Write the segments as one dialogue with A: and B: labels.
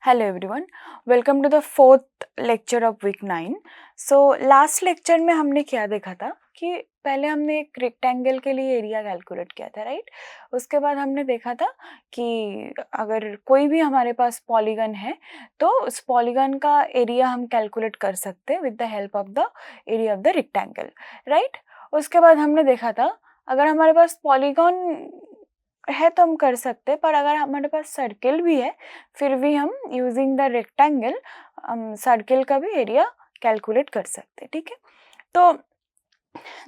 A: Hello everyone, welcome to the fourth lecture of week 9. So last lecture में हमने क्या देखा था कि पहले हमने एक रेक्टेंगल के लिए एरिया कैलकुलेट किया था, राइट। उसके बाद हमने देखा था कि अगर कोई भी हमारे पास पॉलीगन है तो उस पॉलीगन का एरिया हम कैलकुलेट कर सकते हैं with the help of the area of the rectangle, right. उसके बाद हमने देखा था अगर हमारे पास पॉलीगन है तो हम कर सकते हैं, पर अगर हमारे पास सर्किल भी है फिर भी हम यूजिंग द रेक्टेंगल सर्किल का भी एरिया कैलकुलेट कर सकते हैं, ठीक है। तो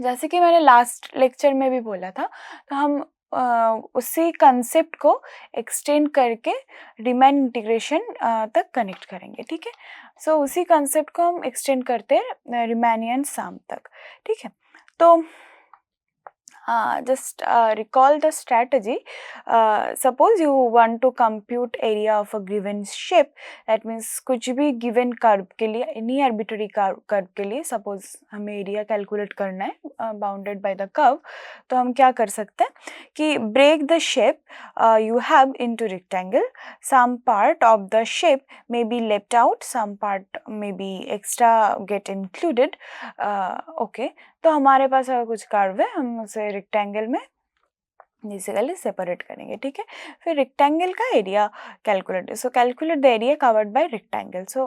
A: जैसे कि मैंने लास्ट लेक्चर में भी बोला था, तो हम उसी कंसेप्ट को एक्सटेंड करके रिमेन इंटीग्रेशन तक कनेक्ट करेंगे, ठीक है। सो उसी कंसेप्ट को हम एक्सटेंड करते हैं रिमेनियन सम तक, ठीक है। तो just recall the strategy. Suppose you want to compute area of a given shape, that means कुछ भी given curve के लिए, any arbitrary curve के लिए suppose हमें area calculate करना है bounded by the curve, तो हम क्या कर सकते हैं कि break the shape you have into rectangle. Some part of the shape may be left out, some part may be extra get included. Okay, तो हमारे पास अगर कुछ कर्व है हम उसे रेक्टेंगल में बेसिकली सेपरेट करेंगे, ठीक है। फिर रेक्टेंगल का area calculate, so calculate the area covered by rectangle. So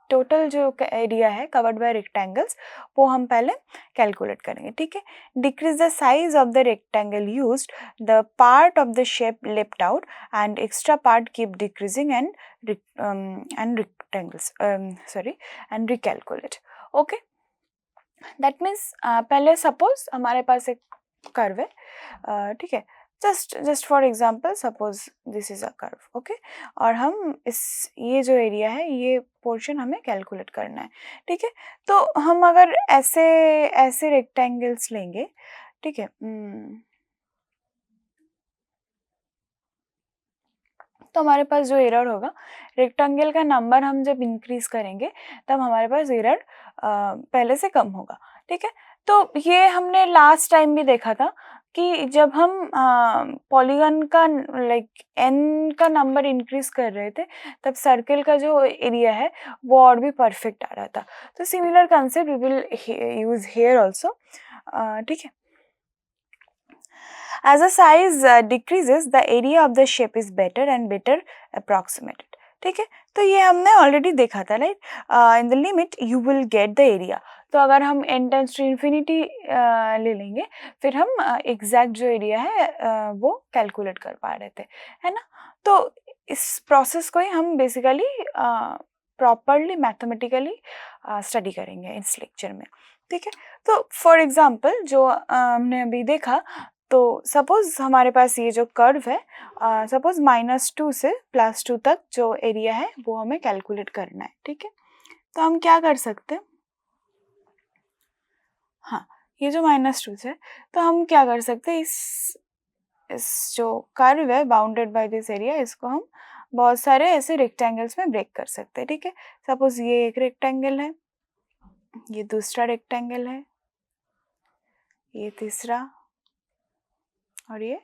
A: total जो एरिया है कवर्ड बाय रेक्टेंगल्स वो हम पहले कैलकुलेट करेंगे, ठीक है। Decrease the size of the rectangle used, the part of the shape left out and extra part keep decreasing and rectangles and recalculate. Okay, that means पहले suppose हमारे पास एक curve है, ठीक है। Just for example suppose this is a curve, okay. और हम ये जो एरिया है ये पोर्शन हमें कैलकुलेट करना है, ठीक है। तो हम अगर ऐसे ऐसे रेक्टेंगल्स लेंगे, ठीक है, तो हमारे पास जो एरर होगा, रेक्टेंगल का नंबर हम जब इंक्रीज करेंगे तब हमारे पास एरर पहले से कम होगा, ठीक है। तो ये हमने लास्ट टाइम भी देखा था कि जब हम पॉलीगन का लाइक n का नंबर इंक्रीज कर रहे थे तब सर्किल का जो एरिया है वो और भी परफेक्ट आ रहा था। तो similar concept we will use here also, ठीक है। As the size decreases, the area of the shape is better and better approximated. ठीक है, तो ये हमने ऑलरेडी देखा था, right. In the limit you will get the area. तो अगर हम n टेंड्स टू इन्फिनिटी ले लेंगे फिर हम एग्जैक्ट जो एरिया है वो कैलकुलेट कर पा रहे थे, है ना। तो इस प्रोसेस को ही हम बेसिकली प्रॉपरली मैथमेटिकली स्टडी करेंगे इस लेक्चर में, ठीक है। तो फॉर एग्जांपल जो हमने अभी देखा, तो सपोज हमारे पास ये जो कर्व है, सपोज -2 से +2 तक जो एरिया है वो हमें कैलकुलेट करना है, ठीक है। तो हम क्या कर सकते हैं, हाँ, ये जो -2 से, तो हम क्या कर सकते हैं, इस जो कर्व है बाउंडेड बाय दिस एरिया, इसको हम बहुत सारे ऐसे रेक्टेंगल्स में ब्रेक कर सकते हैं, ठीक है। सपोज ये एक रेक्टेंगल है, ये दूसरा रेक्टेंगल है, ये तीसरा और ये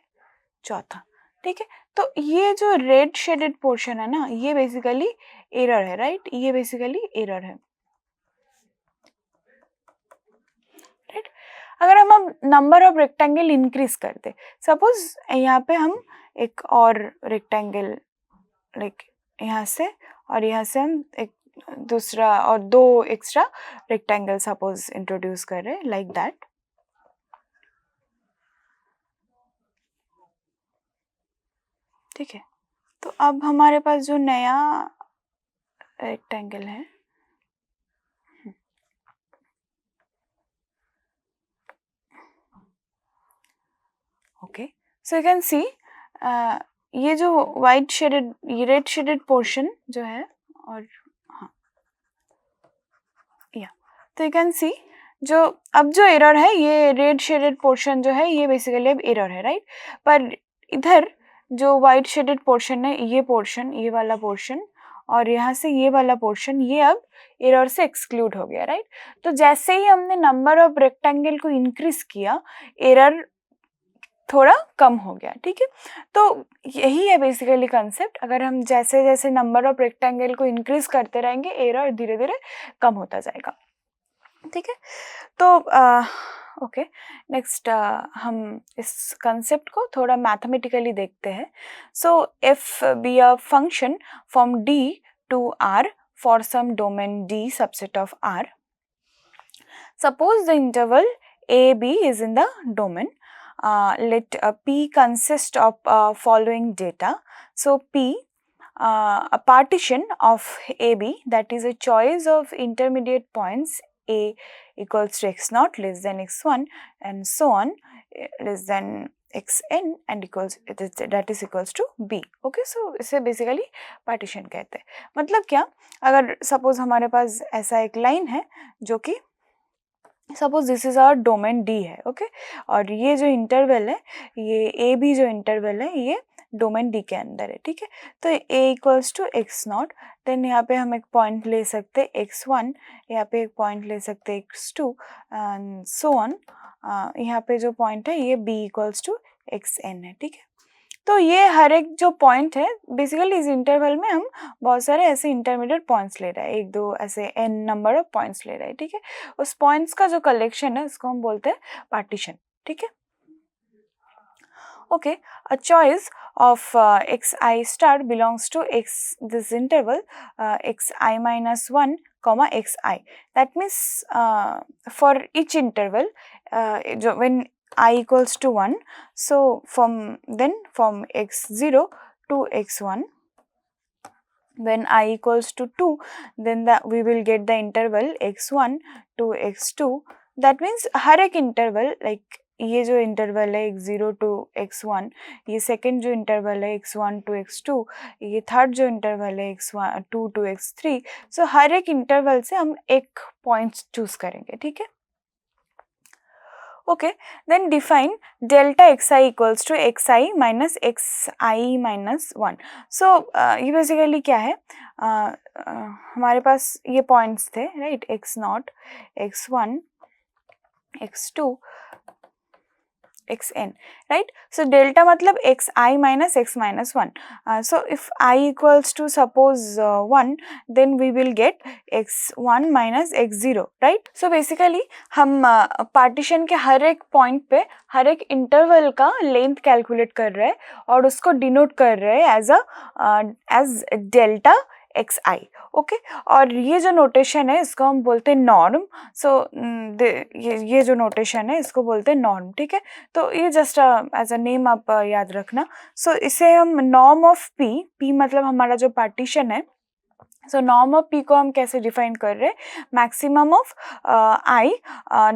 A: चौथा, ठीक है। तो ये जो रेड शेडेड पोर्शन है ना, ये बेसिकली एरर है, राइट। ये बेसिकली एरर है, राइट। अगर हम अब नंबर ऑफ रेक्टेंगल इंक्रीज करते, सपोज यहाँ पे हम एक और रेक्टेंगल लाइक यहाँ से और यहाँ से हम एक दूसरा और 2 एक्स्ट्रा रेक्टेंगल सपोज इंट्रोड्यूस कर रहे हैं लाइक दैट, ठीक है। तो अब हमारे पास जो नया रेक्टेंगल है, okay, so you can see ये जो वाइट शेडेड, ये रेड शेडेड पोर्शन जो है, और हाँ या, तो यू कैन सी जो अब जो एरर है, ये रेड शेडेड पोर्शन जो है ये बेसिकली अब एरर है, राइट। पर इधर जो वाइट शेडेड पोर्शन है, ये पोर्शन, ये वाला पोर्शन और यहाँ से ये वाला पोर्शन, ये अब एरर से एक्सक्लूड हो गया, राइट। तो जैसे ही हमने नंबर ऑफ रेक्टेंगल को इंक्रीज किया, एरर थोड़ा कम हो गया, ठीक है। तो यही है बेसिकली कंसेप्ट। अगर हम जैसे जैसे नंबर ऑफ रेक्टेंगल को इंक्रीज करते रहेंगे एरर धीरे धीरे कम होता जाएगा, ठीक है। तो ओके, नेक्स्ट हम इस कंसेप्ट को थोड़ा मैथमेटिकली देखते हैं। So if B a function from D to R for some domain D subset of R, suppose the interval AB is in the domain, let P consist of following data. So P, a partition of AB, that is a choice of intermediate points A equals to x naught less than x1 and so on less than xn and equals that is equals to b. Okay, so इसे basically partition कहते हैं। मतलब क्या, अगर suppose हमारे पास ऐसा एक line है जो कि suppose this is our domain D है, ओके, और ये जो इंटरवल है, ये ए बी जो इंटरवल है ये डोमेन डी के अंदर है, ठीक है। तो a equals to x not, then यहाँ पे हम एक पॉइंट ले सकते हैं एक्स वन, यहाँ पे एक पॉइंट ले सकते हैं X two and so on. यहाँ पे जो पॉइंट है ये B equals to X N है, ठीक है। तो ये हर एक जो पॉइंट है बेसिकली इस इंटरवल में हम बहुत सारे ऐसे इंटरमीडिएट पॉइंट्स ले रहे हैं, एक दो ऐसे n नंबर ऑफ पॉइंट्स ले रहे हैं, ठीक है। उस पॉइंट्स का जो कलेक्शन है उसको हम बोलते हैं पार्टीशन, ठीक है। Okay, a choice of xi star belongs to this interval xi minus 1 comma xi. That means for each interval when I equals to 1, so from x0 to x1, when I equals to 2, then we will get the interval x1 to x2. That means हर एक interval, like ये जो interval है x0 to x1, ये second जो interval है x1 to x2, ये third जो interval है x2 टू x3, सो हर एक इंटरवल से हम एक पॉइंट चूज करेंगे, ठीक है। Okay, then define delta xi equals to xi minus xi minus 1। सो ये बेसिकली क्या है, हमारे पास ये पॉइंट्स थे, right, x0, x1, x2, xn, right? So delta मतलब xi minus x minus 1. So if I equals to suppose 1, then we will get x1 minus x0, right? So basically हम पार्टीशन के हर एक पॉइंट पे हर एक interval का length calculate कर रहे हैं और उसको डिनोट कर रहे हैं एज डेल्टा xi, ओके। और ये जो नोटेशन है इसको हम बोलते हैं नॉर्म। सो ये जो नोटेशन है इसको बोलते हैं नॉर्म, ठीक है। तो ये जस्ट एज अ नेम आप याद रखना। सो इसे हम नॉर्म ऑफ पी मतलब हमारा जो पार्टीशन है, सो नॉर्म ऑफ पी को हम कैसे डिफाइन कर रहे हैं, maximum of I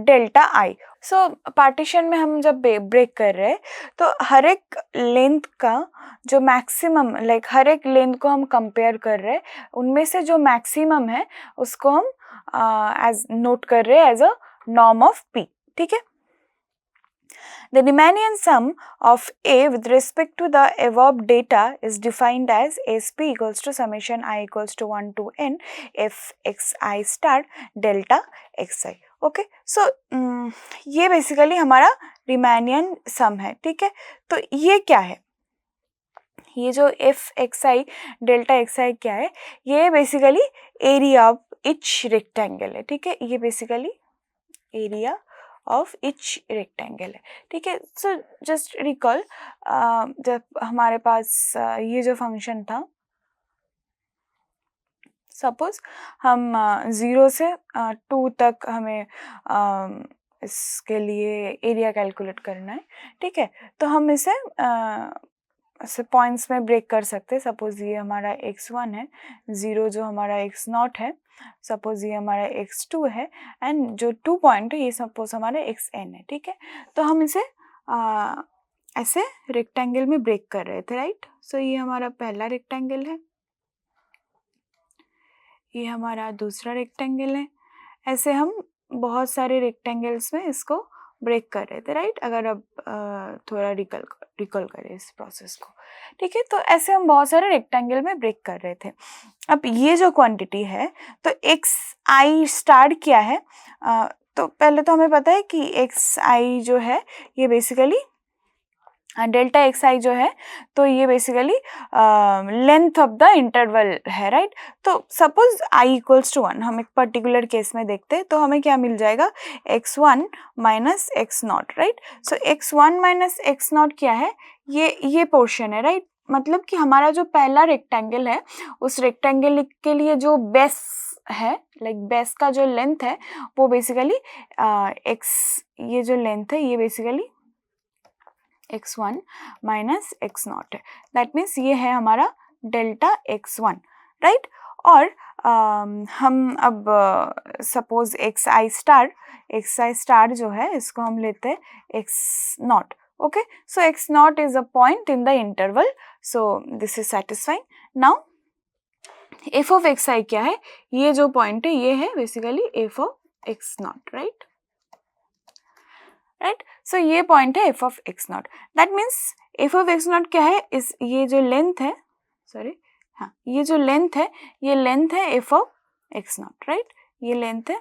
A: delta I. So partition में हम जब ब्रेक कर रहे हैं तो हर एक लेंथ का जो मैक्सिमम, लाइक हर एक लेंथ को हम कंपेयर कर रहे हैं, उनमें से जो मैक्सिमम है उसको हम एज नोट कर रहे हैं as a norm of P, ठीक है। The Riemannian sum of A with respect to the above data is defined as SP equals to summation I equals to 1 to n f xi star delta xi, okay. So ये basically हमारा Riemannian सम है, ठीक है। तो ये क्या है, ये जो एफ एक्सआई डेल्टा एक्सआई क्या है, ये basically area of each rectangle है, ठीक है। ये basically area of each rectangle है, ठीक है। सो जस्ट रिकॉल, जब हमारे पास ये जो फंक्शन था, सपोज हम 0 से 2 तक हमें इसके लिए एरिया कैलकुलेट करना है, ठीक है। तो हम इसे ऐसे पॉइंट्स में ब्रेक कर सकते हैं। सपोज ये हमारा x1 है, 0 जो हमारा x0 है, सपोज ये हमारा x2 है एंड जो 2 पॉइंट है ये सपोज हमारा xn है, ठीक है। तो हम इसे ऐसे रेक्टेंगल में ब्रेक कर रहे थे, राइट। सो ये हमारा पहला रेक्टेंगल है, ये हमारा दूसरा रेक्टेंगल है, ऐसे हम बहुत सारे रेक्टेंगल्स में इसको ब्रेक कर रहे थे, राइट। अगर अब थोड़ा रिकॉल करें इस प्रोसेस को, ठीक है। तो ऐसे हम बहुत सारे रेक्टेंगल में ब्रेक कर रहे थे। अब ये जो क्वांटिटी है, तो एक्स आई स्टार क्या है, तो पहले तो हमें पता है कि एक्स आई जो है ये बेसिकली डेल्टा एक्स आई जो है तो ये basically length of the interval है, राइट। तो सपोज आई इक्वल्स टू 1, हम एक पर्टिकुलर केस में देखते हैं, तो हमें क्या मिल जाएगा, x1 minus x not, right. So x1 minus x not क्या है, ये पोर्शन है, राइट। मतलब कि हमारा जो पहला रेक्टेंगल है उस रेक्टेंगल के लिए जो बेस है, लाइक बेस का जो लेंथ है वो बेसिकली एक्स, ये जो लेंथ है ये basically x1 minus x not है। दैट मीन्स ये है हमारा डेल्टा x1, राइट। और हम अब सपोज एक्स आई स्टार जो है इसको हम लेते हैं x not, okay. So x not is a point in the interval, so this is satisfying. Now f of x i क्या है, ये जो पॉइंट है ये है basically f of x not, right. Right, so ये पॉइंट है f of x not. That means f of x not क्या है, इस ये जो लेंथ है, सॉरी हाँ, ये जो लेंथ है ये लेंथ है f of x not, right. ये लेंथ है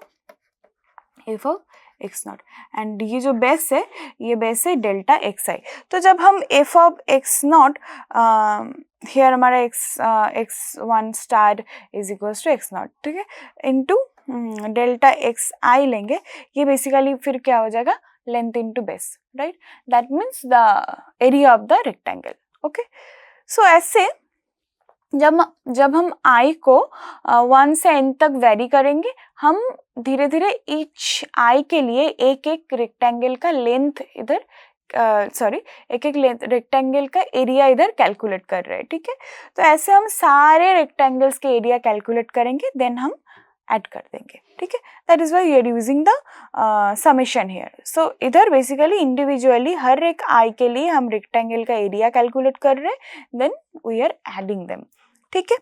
A: f of x not and ये जो बेस है ये बेस है डेल्टा एक्स आई। तो जब हम f of x not here हमारा x one star is equals to x not, ठीक है, इनटू डेल्टा एक्स आई लेंगे, ये बेसिकली फिर क्या हो जाएगा, length into base, right. That means the area of the rectangle, okay. So ऐसे जब हम आई को 1 से n तक वेरी करेंगे, हम धीरे धीरे ईच आई के लिए एक एक रेक्टेंगल का लेंथ इधर एक एक रेक्टेंगल का एरिया इधर कैलकुलेट कर रहे हैं, ठीक है। तो ऐसे हम सारे रेक्टेंगल्स के एरिया कैलकुलेट करेंगे, देन हम ऐड कर देंगे, ठीक है। That is why we are using the summation here. So इधर बेसिकली इंडिविजुअली हर एक आई के लिए हम रेक्टेंगल का एरिया कैलकुलेट कर रहे हैं, then we are adding them, ठीक है।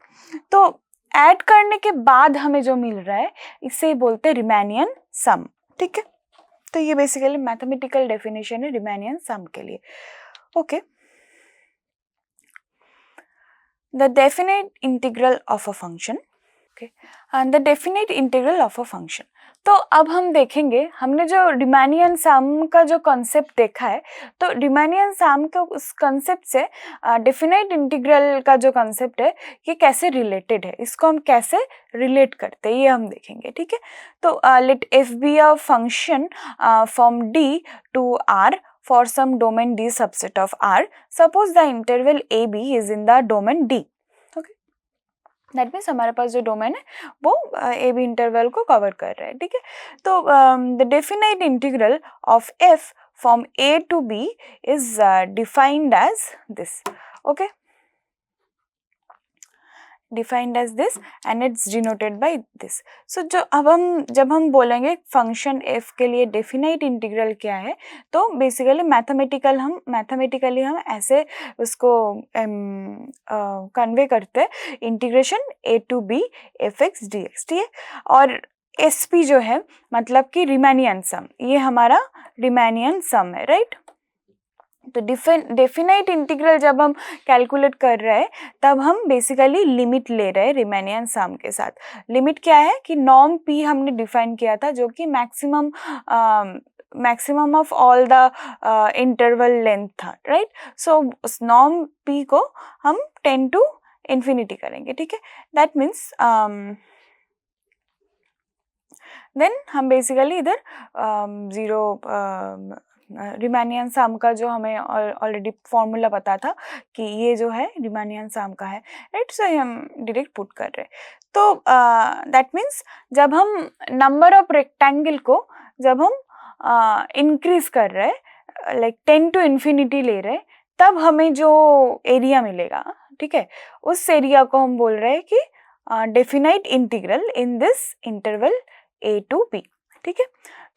A: तो ऐड करने के बाद हमें जो मिल रहा है इसे बोलते हैं रिमेनियन सम, ठीक है। तो ये बेसिकली मैथमेटिकल डेफिनेशन है रिमेनियन सम के लिए, okay. The definite integral of a function, okay, the definite integral of a function. तो अब हम देखेंगे, हमने जो रिमेनियन सम का जो कॉन्सेप्ट देखा है, तो रिमेनियन सम के उस कॉन्सेप्ट से डेफिनेट इंटीग्रल का जो कॉन्सेप्ट है ये कैसे रिलेटेड है, इसको हम कैसे रिलेट करते हैं ये हम देखेंगे, ठीक है। तो let F be a function from D to R for some domain D subset of R. Suppose the interval AB is in the domain D. Okay. That means हमारे पास जो डोमेन है वो AB इंटरवल को cover कर रहा है, ठीक है। तो the definite integral of f from A to B is defined as this. Okay. Defined as this and it's denoted by this. So जब हम बोलेंगे फंक्शन एफ के लिए डेफिनाइट इंटीग्रल क्या है, तो बेसिकली मैथमेटिकली हम ऐसे उसको कन्वे करते हैं, integration A to B F x D X, ठीक है। और एस पी जो है मतलब कि रिमेनियन सम, ये हमारा रिमेनियन सम है, राइट। तो डेफिनाइट इंटीग्रल जब हम कैलकुलेट कर रहे हैं तब हम बेसिकली लिमिट ले रहे हैं रिमेनियन सम के साथ। लिमिट क्या है कि नॉर्म पी हमने डिफाइन किया था, जो कि maximum of all the interval length था, राइट। सो उस नॉर्म पी को हम 10 to infinity करेंगे, ठीक है। दैट मीन्स देन हम बेसिकली इधर जीरो रिमेनियन सम का जो हमें ऑलरेडी फॉर्मूला पता था कि ये जो है रिमेनियन सम का है, राइट। सो हम डायरेक्ट पुट कर रहे हैं। तो दैट मीन्स जब हम नंबर ऑफ रेक्टेंगल को जब हम इंक्रीज कर रहे हैं, लाइक 10 to infinity ले रहे हैं, तब हमें जो एरिया मिलेगा, ठीक है, उस एरिया को हम बोल रहे हैं कि definite integral in this interval A to B, ठीक है।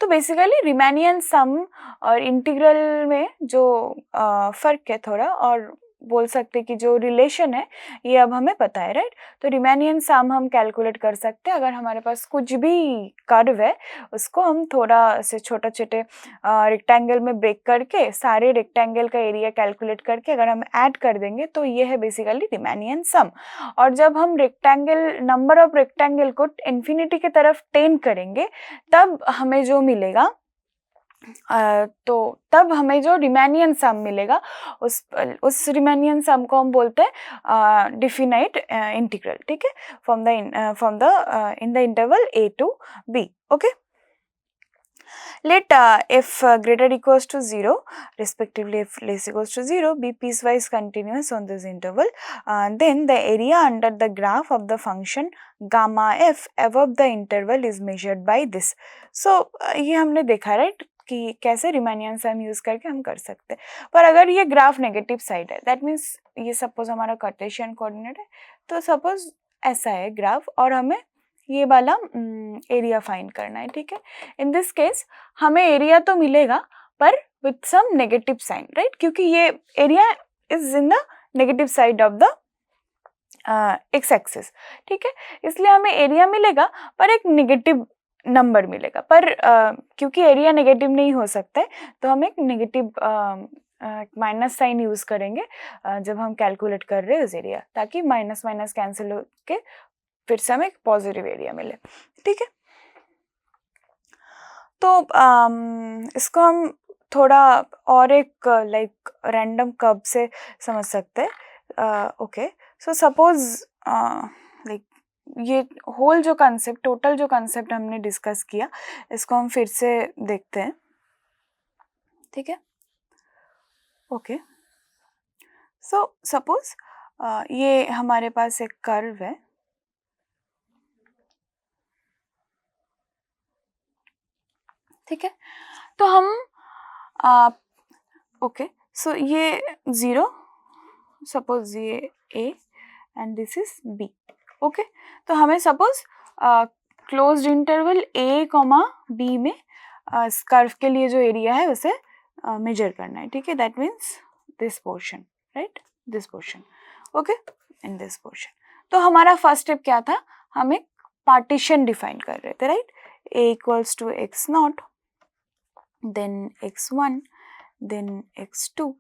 A: तो बेसिकली रिमेनियन सम और इंटीग्रल में जो फ़र्क है थोड़ा, और बोल सकते कि जो रिलेशन है ये अब हमें पता है, राइट। तो रिमेनियन सम हम कैलकुलेट कर सकते हैं अगर हमारे पास कुछ भी कर्व है, उसको हम थोड़ा से छोटे छोटे रेक्टेंगल में ब्रेक करके सारे रेक्टेंगल का एरिया कैलकुलेट करके अगर हम ऐड कर देंगे तो ये है बेसिकली रिमेनियन सम। और जब हम नंबर ऑफ रेक्टेंगल को इन्फिनिटी की तरफ टेंड करेंगे तब हमें जो मिलेगा तो तब हमें जो रिमेनियन सम मिलेगा उस रिमेनियन सम को हम बोलते हैं डिफिनाइट इंटीग्रल, ठीक है, from the in the interval a to b. Okay, let f greater equals to 0, respectively if less equals to 0, be piecewise continuous on this interval. Then the area under the graph of the function gamma f above the interval is measured by this. So ये हमने देखा right कि कैसे रिमेनियन सम use करके हम कर सकते हैं. पर अगर ये ग्राफ नेगेटिव साइड है, दैट मीन्स ये सपोज हमारा कार्टेशियन कोऑर्डिनेट है, तो सपोज ऐसा है ग्राफ और हमें ये वाला एरिया फाइंड करना है, ठीक है. इन दिस केस हमें एरिया तो मिलेगा पर with some negative sign, right, क्योंकि ये area is in the negative side of the X axis, ठीक है. इसलिए हमें एरिया मिलेगा पर एक नेगेटिव नंबर मिलेगा, पर क्योंकि एरिया नेगेटिव नहीं हो सकता है तो हम एक नेगेटिव माइनस साइन यूज करेंगे जब हम कैलकुलेट कर रहे हैं उस एरिया, ताकि माइनस माइनस कैंसिल होके फिर से हमें एक पॉजिटिव एरिया मिले, ठीक है. तो इसको हम थोड़ा और एक लाइक रैंडम कर्व से समझ सकते हैं. ओके, सो सपोज लाइक ये होल जो कंसेप्ट, टोटल जो कंसेप्ट हमने डिस्कस किया, इसको हम फिर से देखते हैं, ठीक है. ओके, सो सपोज ये हमारे पास एक कर्व है, ठीक है. तो हम ओके, सो ये 0, सपोज ये a and this is b. Okay, तो हमें suppose closed interval a, b में इस कर्व के लिए जो एरिया है उसे मेजर करना है, ठीक है. That means this portion, right, this portion. Okay, in this portion. तो हमारा फर्स्ट स्टेप क्या था, हम एक पार्टीशन डिफाइन कर रहे थे, right. a equals to x0, then x1, then x2,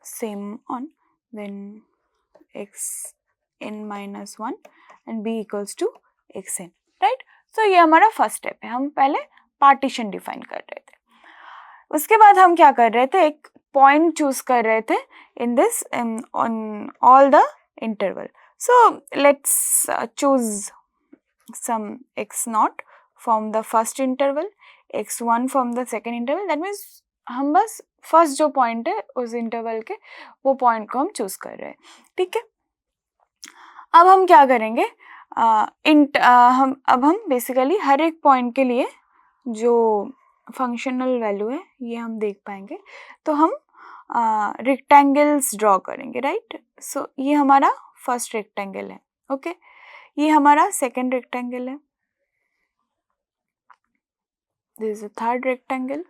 A: same on, then xn minus 1 and b equals to xn, right. so ये हमारा फर्स्ट स्टेप है, हम पहले पार्टीशन डिफाइन कर रहे थे. उसके बाद हम क्या कर रहे थे, एक पॉइंट चूज कर रहे थे in this on all the interval. So let's choose some x0 from the first interval, x1 from the second interval. That means हम बस फर्स्ट जो पॉइंट है उस इंटरवल के, वो पॉइंट को हम चूज कर रहे हैं, ठीक है. अब हम क्या करेंगे, हम बेसिकली हर एक पॉइंट के लिए जो फंक्शनल वैल्यू है ये हम देख पाएंगे. तो हम रेक्टेंगल्स ड्रॉ करेंगे, राइट. सो ये हमारा फर्स्ट रेक्टेंगल है, ओके. ये हमारा सेकेंड रेक्टेंगल है, this is a third rectangle,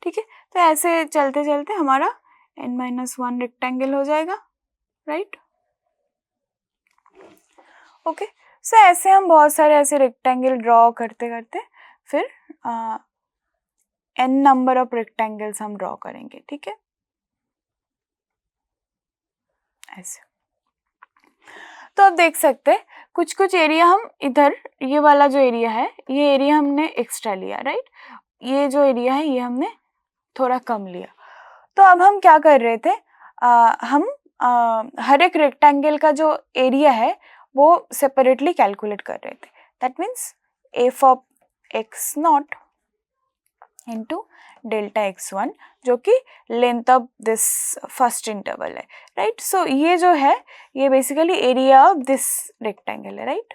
A: ठीक है. तो ऐसे चलते चलते हमारा n-1 रेक्टेंगल हो जाएगा, राइट. ओके, सो ऐसे हम बहुत सारे ऐसे रेक्टेंगल ड्रॉ करते करते फिर n नंबर ऑफ रेक्टेंगल्स हम ड्रॉ करेंगे, ठीक है, ऐसे. तो आप देख सकते हैं कुछ कुछ एरिया हम इधर, ये वाला जो एरिया है ये एरिया हमने एक्स्ट्रा लिया, राइट. ये जो एरिया है ये हमने थोड़ा कम लिया. तो अब हम क्या कर रहे थे, हम हर एक रेक्टेंगल का जो एरिया है वो सेपरेटली कैलकुलेट कर रहे थे. That means f of x0 into delta x1, जो कि length of this first interval है, राइट. सो ये जो है ये basically area of this rectangle है, राइट.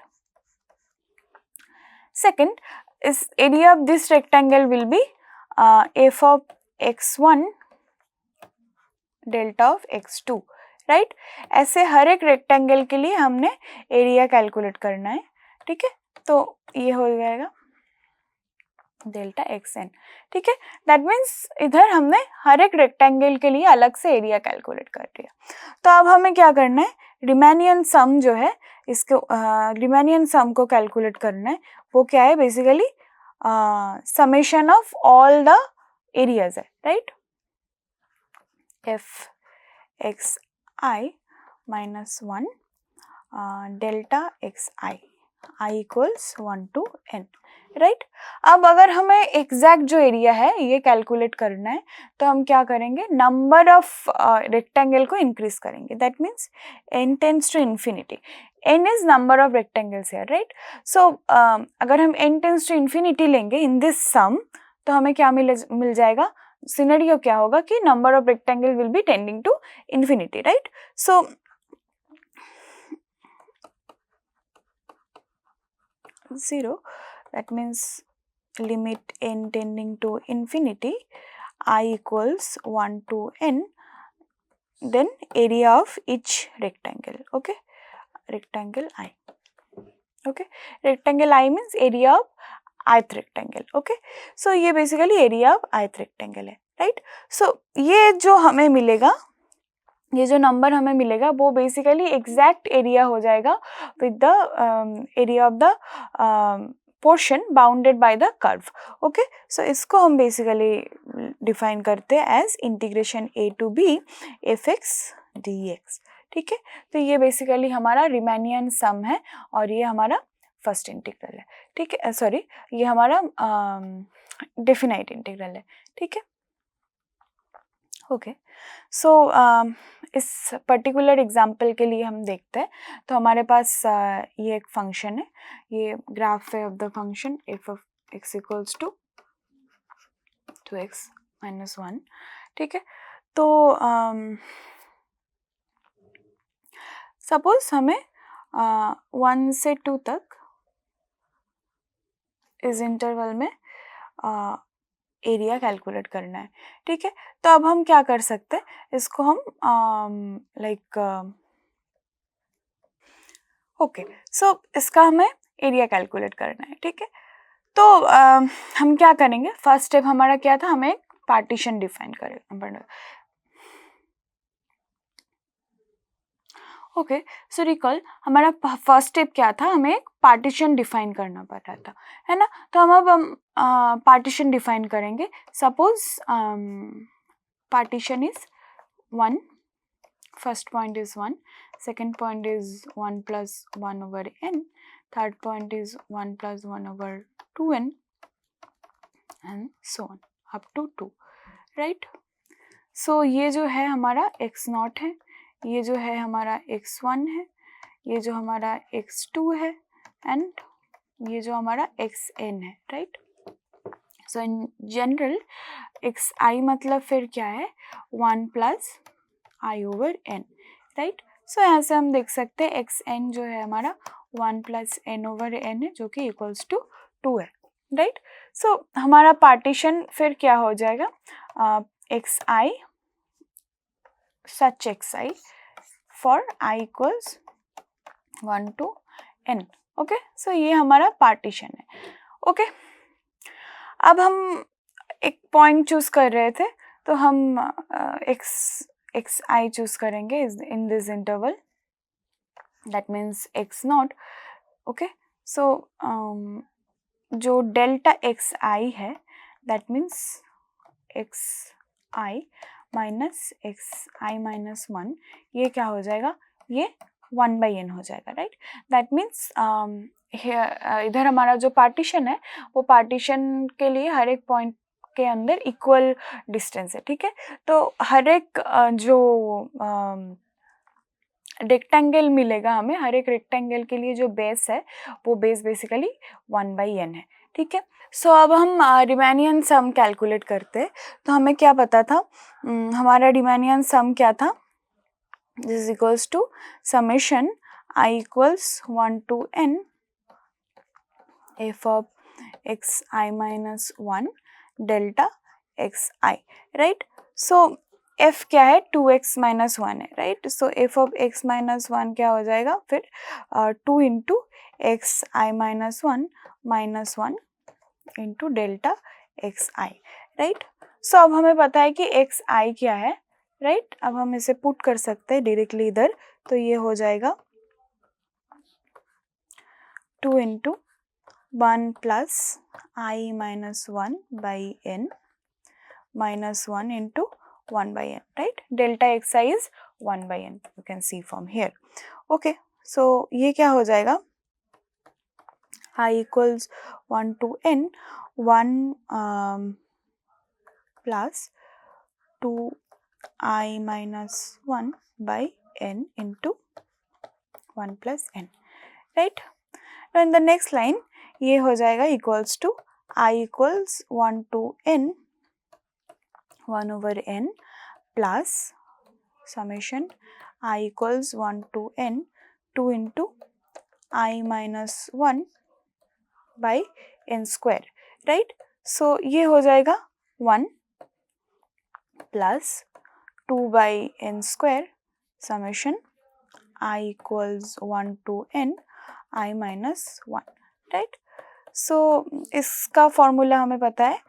A: सेकेंड, इस area of this rectangle will B f of x1 delta of x2, right. ऐसे हर एक रेक्टेंगल के लिए हमने एरिया कैलकुलेट करना है, ठीक है. तो ये हो जाएगा डेल्टा xn, ठीक है. दैट मीन्स इधर हमने हर एक रेक्टेंगल के लिए अलग से एरिया कैलकुलेट कर दिया. तो अब हमें क्या करना है, रिमेनियन सम जो है इसको रिमेनियन सम को कैलकुलेट करना है. वो क्या है, basically summation of all the areas है, right. f xi minus 1 delta xi, I equals 1 to n, right. अब अगर हमें एग्जैक्ट जो एरिया है ये कैलकुलेट करना है तो हम क्या करेंगे, नंबर ऑफ रेक्टेंगल को इंक्रीज करेंगे, that means n tends to infinity, n is number of rectangles here, right. So अगर हम n टेंड्स टू इन्फिनिटी लेंगे इन दिस सम तो हमें क्या मिल जाएगा, सिनेरियो क्या होगा कि number of rectangle will be tending to infinity, right. So 0, that means limit n tending to infinity, I equals 1 to n, then area of each rectangle, okay, rectangle I, okay, rectangle I means area of ith rectangle, okay। so ये basically area of ith rectangle है, right। so ये जो हमें मिलेगा, ये जो number हमें मिलेगा वो बेसिकली एग्जैक्ट एरिया हो जाएगा with the area of the portion bounded by the curve, okay. So इसको हम बेसिकली डिफाइन करते हैं as integration a to b f(x) dx, ठीक है। तो ये बेसिकली हमारा रिमेनियन सम है और ये हमारा फर्स्ट इंटीग्रल है, ठीक है, सॉरी ये हमारा डेफिनाइट इंटीग्रल है, ठीक है, ओके। सो इस पर्टिकुलर एग्जाम्पल के लिए हम देखते हैं, तो हमारे पास ये एक फंक्शन है, ये ग्राफ है of the function f of x equals to 2x - 1, ठीक है। तो सपोज हमें 1 से 2 तक इस इंटरवल में एरिया कैलकुलेट करना है, ठीक है। तो अब हम क्या कर सकते हैं, इसको हम ओके, सो इसका हमें एरिया कैलकुलेट करना है, ठीक है। तो हम क्या करेंगे, फर्स्ट स्टेप हमारा क्या था, हमें पार्टीशन डिफाइन करना, ओके। सो रिकॉल हमारा फर्स्ट स्टेप क्या था, हमें एक पार्टीशन डिफाइन करना पड़ रहा था, है ना। तो हम अब पार्टीशन डिफाइन करेंगे। Suppose partition is 1, first point is 1, second point is 1 + 1/n, third point is 1 + 1/2n and so on up to 2, right. So ये जो है हमारा x0 है, ये जो है हमारा x1 है, ये जो हमारा x2 है एंड ये जो हमारा xn है, right. So in general xi मतलब फिर क्या है, 1 + i/n, राइट। सो यहाँ से हम देख सकते हैं xn जो है हमारा 1 + n/n है, जो कि इक्वल्स टू 2 है, राइट। सो हमारा पार्टीशन फिर क्या हो जाएगा, xi such xi for i equals 1 to n, okay. So ये हमारा पार्टीशन है, ओके। अब हम एक पॉइंट चूज कर रहे थे, तो हम xi चूज करेंगे in this interval, that means x0, okay. So जो डेल्टा xi है, that means xi minus xi - 1, ये क्या हो जाएगा, ये 1/n हो जाएगा, राइट। दैट मीन्स इधर हमारा जो पार्टीशन है वो पार्टीशन के लिए हर एक पॉइंट के अंदर इक्वल डिस्टेंस है, ठीक है। तो हर एक जो रेक्टेंगल मिलेगा हमें, हर एक रेक्टेंगल के लिए जो बेस है वो बेस बेसिकली 1/n है, ठीक है। सो अब हम रिमेनियन सम कैलकुलेट करते हैं, तो हमें क्या पता था, हमारा रिमेनियन सम क्या था, this equals to summation i equals 1 to n f of xi - 1 delta xi, right। so f क्या है, 2x - 1 है, right. So f of x - 1 क्या हो जाएगा फिर 2 × xi - 1 - 1 into delta xi, right. सो अब हमें पता है कि xi क्या है, राइट। अब हम इसे पुट कर सकते हैं डायरेक्टली इधर, तो ये हो जाएगा 2 × 1 + i - 1/n -1 × 1/n, right। delta xi is 1/n, you can see from here, okay। so ये क्या हो जाएगा, I equals 1 to n, 1 plus 2i minus 1 by n into 1 plus n, right? Now in the next line ये हो जाएगा equals to I equals 1 to n 1 over n plus summation I equals 1 to n 2 into I minus 1 by n square, right? So ये हो जाएगा 1 plus 2 by n square summation I equals 1 to n I minus 1, right? So इसका formula हमें पता है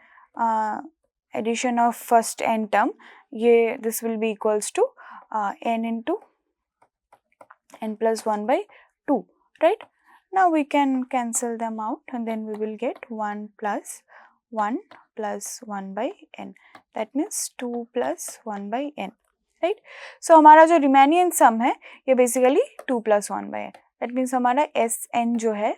A: addition of first n term, ये this will be equals to n into n plus 1 by 2, right? Now we can cancel them out and then we will get 1 plus 1 plus 1 by n, that means 2 plus 1 by n, right? So हमारा जो रिमेनियन सम है ये basically 2 plus 1 by n, that means हमारा Sn जो है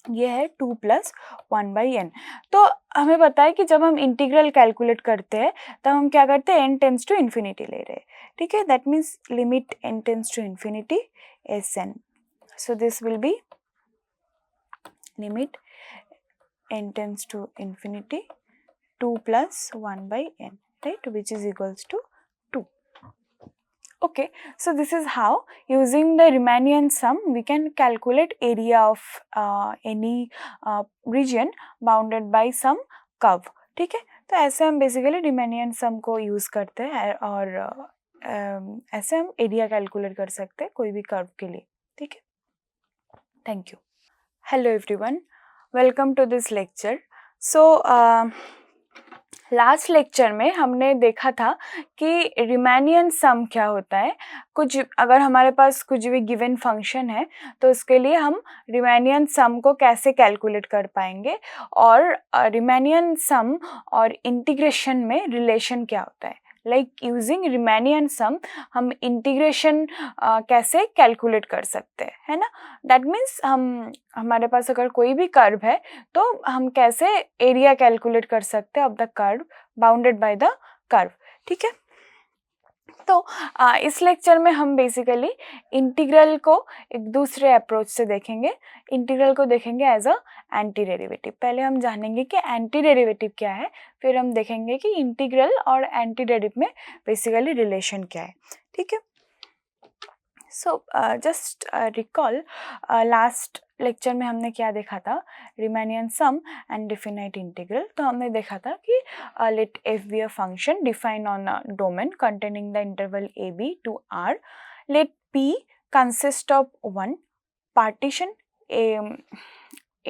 A: ये है 2 plus 1 by n। तो हमें पता है कि जब हम इंटीग्रल कैलकुलेट करते हैं तब हम क्या करते हैं, n टेंस टू इन्फिनिटी ले रहे हैं, ठीक है? That means limit n tends to infinity Sn, so this will be limit n tends to infinity 2 plus 1 by n, right, which is equals to 2. Okay, so this is how using the Riemannian sum we can calculate area of any region bounded by some curve, ठीक है? तो ऐसे हम basically Riemannian sum को use करते हैं और ऐसे हम एरिया कैलकुलेट कर सकते हैं कोई भी कर्व के लिए, ठीक है? Thank you. Hello everyone, welcome to this lecture. So last lecture में हमने देखा था कि रिमेनियन सम क्या होता है। कुछ अगर हमारे पास कुछ भी गिवन फंक्शन है तो उसके लिए हम रिमेनियन सम को कैसे कैलकुलेट कर पाएंगे और रिमेनियन सम और इंटीग्रेशन में रिलेशन क्या होता है। लाइक यूजिंग रिमेनियन सम हम इंटीग्रेशन कैसे कैलकुलेट कर सकते हैं, है ना? दैट मीन्स हमारे पास अगर कोई भी कर्व है तो हम कैसे एरिया कैलकुलेट कर सकते हैं of the curve bounded by the curve, ठीक है? तो इस लेक्चर में हम बेसिकली इंटीग्रल को एक दूसरे अप्रोच से देखेंगे। इंटीग्रल को देखेंगे एज अ एंटी डेरिवेटिव। पहले हम जानेंगे कि एंटी डेरिवेटिव क्या है, फिर हम देखेंगे कि इंटीग्रल और एंटी डेरिवेटिव में बेसिकली रिलेशन क्या है, ठीक है? So just recall last lecture में हमने क्या देखा था, Riemannian sum and definite integral. तो हमने देखा था कि let f be a function defined on a domain containing the interval a b to r, let p consist of one partition a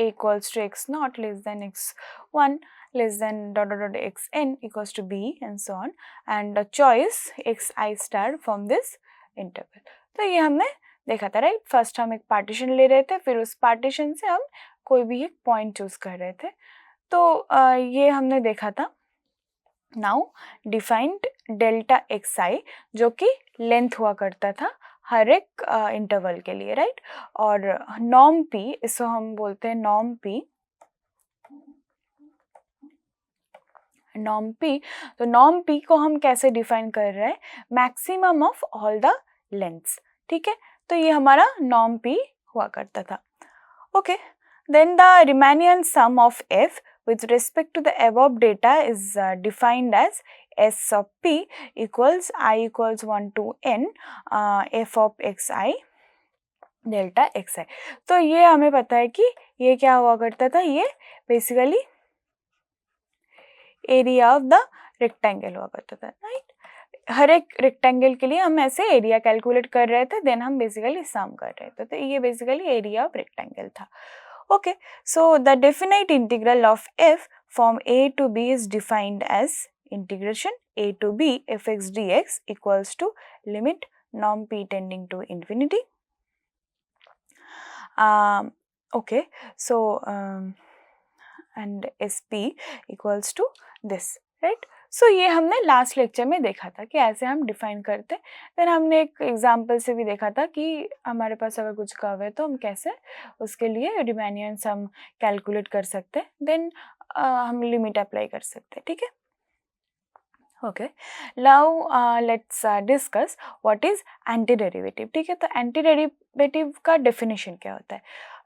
A: equals to x naught less than x1 less than dot dot dot xn equals to b and so on, and the choice xi star from this interval। तो ये हमने देखा था, right? First हम एक partition ले रहे थे, फिर उस पार्टीशन से हम कोई भी एक पॉइंट चूज कर रहे थे। तो ये हमने देखा था। नाउ डिफाइंड डेल्टा एक्स आई जो कि लेंथ हुआ करता था हर एक इंटरवल के लिए, राइट? और नॉर्म पी, इसको हम बोलते हैं नॉर्म पी। नॉर्म पी, तो नॉर्म पी को हम कैसे डिफाइन कर रहे हैं, maximum of all the lengths, ठीक है? तो ये हमारा नॉर्म पी हुआ करता था। Okay, then the Riemannian sum of f with respect to the above data is defined as s of p equals I equals 1 to n f of xi delta xi। तो ये हमें पता है कि ये क्या हुआ करता था, ये basically area of the rectangle हुआ करता था, राइट? हर एक रेक्टेंगल के लिए हम ऐसे एरिया कैलकुलेट कर रहे थे, देन हम बेसिकली सम कर रहे थे। तो ये बेसिकली एरिया ऑफ रेक्टेंगल था। Okay, so the definite integral of f from a to b is defined as integration a to b fx dx equals to limit norm p tending to infinity. Okay, so and sp equals to this, right? सो ये हमने last lecture में देखा था कि ऐसे हम define करते। Then हमने एक एग्जांपल से भी देखा था कि हमारे पास अगर कुछ कर्व है तो हम कैसे उसके लिए रीमानियन सम कैलकुलेट कर सकते हैं, देन हम लिमिट अप्लाई कर सकते हैं, ठीक है। Okay, now let's discuss what is anti derivative, ठीक है। तो एंटी डेरिवेटिव का डेफिनेशन क्या होता है?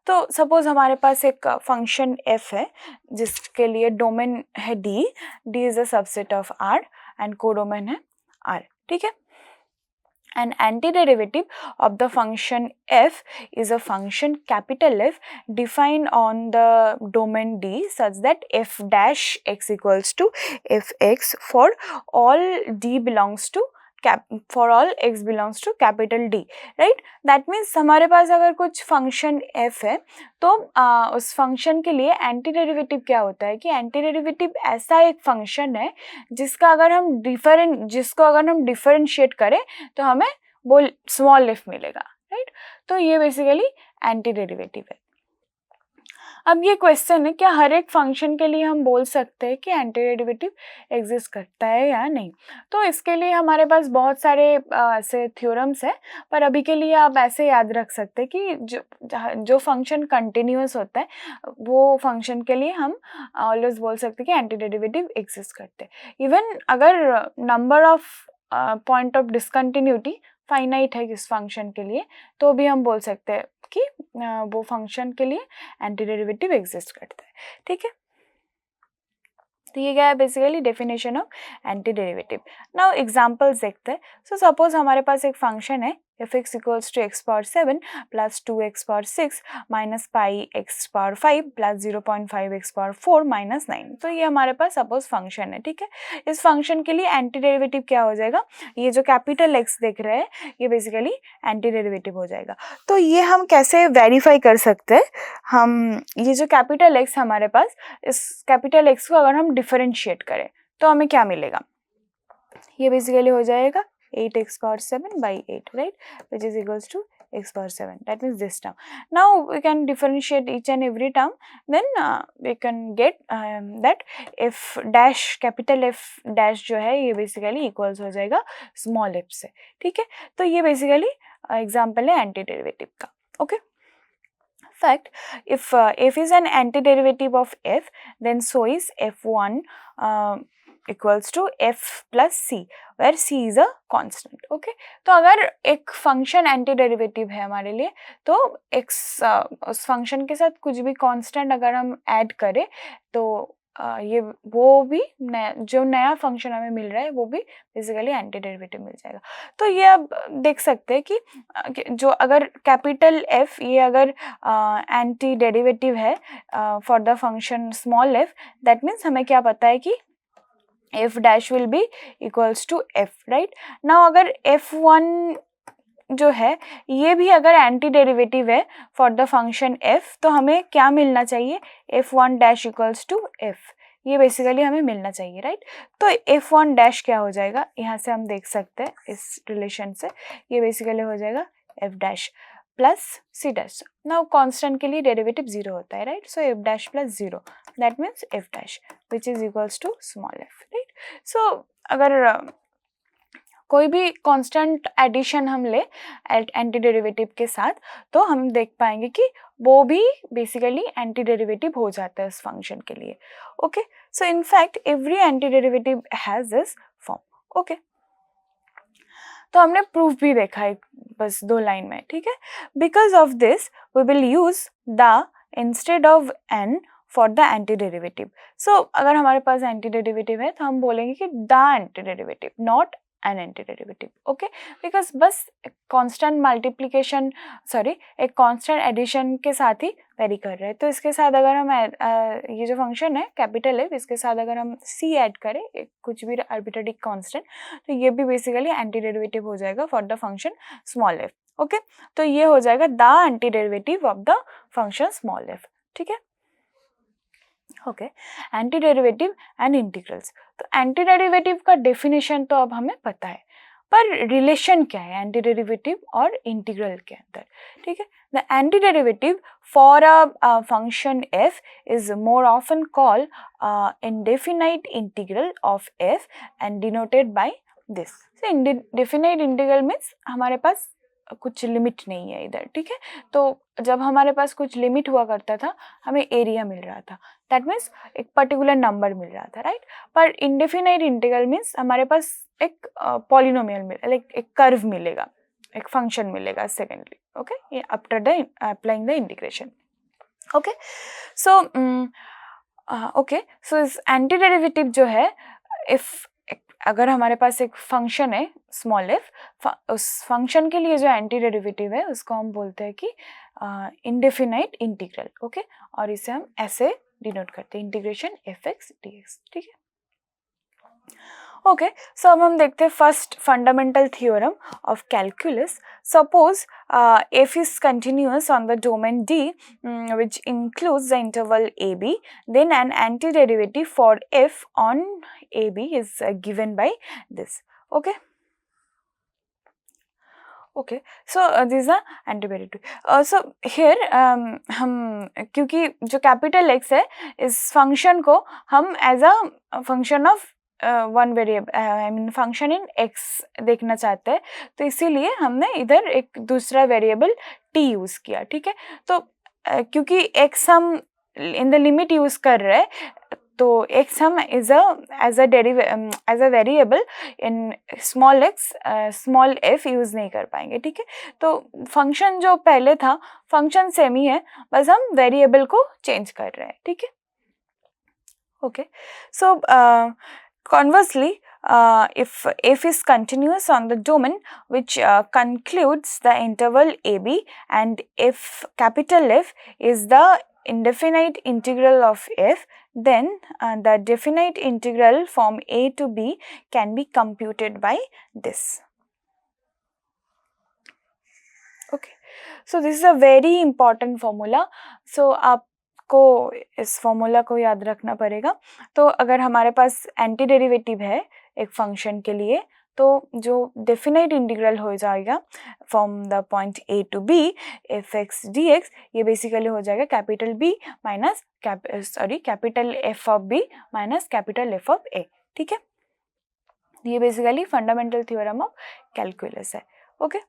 A: तो सपोज हमारे पास एक फंक्शन f है जिसके लिए डोमेन है d is a subset of r and codomain है r, ठीक है। An antiderivative of the function f is a function capital F defined on the domain D such that f dash x equals to fx for all d belongs to for all x belongs to capital D, right? That means हमारे पास अगर कुछ function f है तो उस function के लिए anti derivative क्या होता है कि एंटी डेरिवेटिव ऐसा एक फंक्शन है जिसको अगर हम डिफरेंशिएट करें तो हमें वो स्मॉल f मिलेगा, राइट। तो ये बेसिकली एंटी डेरिवेटिव है। अब ये क्वेश्चन है, क्या हर एक फंक्शन के लिए हम बोल सकते हैं कि एंटी डेरिवेटिव एग्जिस्ट करता है या नहीं? तो इसके लिए हमारे पास बहुत सारे ऐसे थ्योरम्स हैं, पर अभी के लिए आप ऐसे याद रख सकते हैं कि जो फंक्शन कंटिन्यूअस होता है वो फंक्शन के लिए हम ऑलवेज बोल सकते हैं कि एंटी डेरिवेटिव एग्जिस्ट करते हैं। इवन अगर number of point of discontinuity finite है इस फंक्शन के लिए तो भी हम बोल सकते हैं कि वो फंक्शन के लिए एंटी डेरिवेटिव एग्जिस्ट करता है, ठीक है। तो ये क्या है basically definition of anti derivative. Now examples देखते हैं। सो सपोज हमारे पास एक फंक्शन है f(x) equals to x power 7 plus 2x power 6 minus pi x power 5 plus 0.5x power 4 minus 9। तो ये हमारे पास सपोज फंक्शन है, ठीक है। इस फंक्शन के लिए एंटी डेरिवेटिव क्या हो जाएगा? ये जो कैपिटल x देख रहे हैं ये बेसिकली एंटी डेरिवेटिव हो जाएगा। तो ये हम कैसे वेरीफाई कर सकते हैं? हम ये जो कैपिटल x हमारे पास, इस कैपिटल x को अगर हम डिफरेंशिएट करें तो हमें क्या मिलेगा? ये बेसिकली हो जाएगा 8x power 7 by 8, right, which is equals to x power 7. That means this term. Now we can differentiate each and every term, then we can get that f dash, capital F dash जो है ये basically equals हो जाएगा small f से, ठीक है। तो ये basically example है एंटी डेरिवेटिव का, okay. Fact, if f is an antiderivative of f, then so is f1 equals to f plus c, where c is a constant, okay। तो अगर एक फंक्शन एंटी डेरिवेटिव है हमारे लिए तो x उस फंक्शन के साथ कुछ भी कांस्टेंट अगर हम ऐड करें तो ये वो भी जो नया फंक्शन हमें मिल रहा है वो भी बेसिकली एंटी डेरिवेटिव मिल जाएगा। तो ये अब देख सकते हैं कि जो अगर कैपिटल F ये अगर एंटी डेरिवेटिव है for the function small f, that means हमें क्या पता है कि f dash will be equals to f, right. Now अगर f1 जो है ये भी अगर एंटी डेरिवेटिव है फॉर द फंक्शन f तो हमें क्या मिलना चाहिए? f1 dash equals to f, ये बेसिकली हमें मिलना चाहिए, राइट। तो f1 डैश क्या हो जाएगा? यहाँ से हम देख सकते हैं इस रिलेशन से, ये बेसिकली हो जाएगा f dash plus c dash. Now constant के लिए डेरिवेटिव 0 होता है, right. So f dash plus 0, that means f dash which is equals to small f, right. So अगर कोई भी कांस्टेंट एडिशन हम ले एंटी डेरिवेटिव के साथ तो हम देख पाएंगे कि वो भी बेसिकली एंटी डेरिवेटिव हो जाता है इस फंक्शन के लिए, okay. So in fact every anti derivative has this form, okay. तो हमने प्रूफ भी देखा है बस 2 लाइन में, ठीक है। Because of this we will use the instead of n for the anti derivative. So अगर हमारे पास एंटी डेरिवेटिव है तो हम बोलेंगे कि the anti derivative, not an anti derivative, okay. Because बस कांस्टेंट मल्टीप्लिकेशन एक कांस्टेंट एडिशन के साथ ही वेरी कर रहे हैं। तो इसके साथ अगर हम ये जो फंक्शन है कैपिटल है इसके साथ अगर हम c ऐड करें कुछ भी आर्बिट्रेरी कांस्टेंट तो ये भी बेसिकली एंटी डेरिवेटिव हो जाएगा for the function small f, okay. तो ये हो जाएगा the anti derivative of the function small f, ठीक है, okay. Anti derivative and integrals. तो एंटी डेरिवेटिव का डेफिनेशन तो अब हमें पता है, पर रिलेशन क्या है एंटी डेरिवेटिव और इंटीग्रल के अंदर, ठीक है। The anti derivative for a function f is more often called indefinite integral of f and denoted by this. So indefinite integral means हमारे पास कुछ लिमिट नहीं है इधर, ठीक है। तो जब हमारे पास कुछ लिमिट हुआ करता था हमें एरिया मिल रहा था, दैट मीन्स एक पर्टिकुलर नंबर मिल रहा था, राइट। पर इंडेफिनाइट इंटीग्रल मीन्स हमारे पास एक पॉलिनोमियल लाइक एक कर्व मिलेगा, एक फंक्शन मिलेगा secondly, okay, after the applying the integration, okay. So okay, so इस एंटी डेरिवेटिव जो है, इफ अगर हमारे पास एक फंक्शन है स्मॉल एफ, उस फंक्शन के लिए जो एंटी डेरिवेटिव है उसको हम बोलते हैं कि इंडेफिनाइट इंटीग्रल, ओके। और इसे हम ऐसे डिनोट करते हैं, integration F x D X, ठीक है। ओके, सो अब हम देखते हैं first fundamental theorem of calculus. Suppose f is continuous on the domain D, which includes the interval AB, then an antiderivative for f on AB is given by this, okay. Okay, so this is the antiderivative. So here हम क्योंकि जो capital X है इस function को हम as a function of one variable, I mean function in x देखना चाहते हैं, तो इसीलिए हमने इधर एक दूसरा वेरिएबल t यूज किया, ठीक है। तो क्योंकि x हम इन द लिमिट यूज कर रहे हैं, तो x हम as a variable in small x small f use नहीं कर पाएंगे, ठीक है। तो फंक्शन जो पहले था फंक्शन सेम ही है, बस हम वेरिएबल को चेंज कर रहे हैं, ठीक है। Okay, so conversely, if f is continuous on the domain which concludes the interval AB, and if capital F is the indefinite integral of f, then the definite integral from a to b can be computed by this. Okay, so this is a very important formula. So आपको इस formula को याद रखना पड़ेगा। तो अगर हमारे पास anti derivative है एक फंक्शन के लिए, तो जो डेफिनाइट इंटीग्रल हो जाएगा from the point A to B F x D X, ये बेसिकली हो जाएगा capital B minus capital F of B minus capital F of A, ठीक है। ये basically fundamental theorem of calculus है, ओके।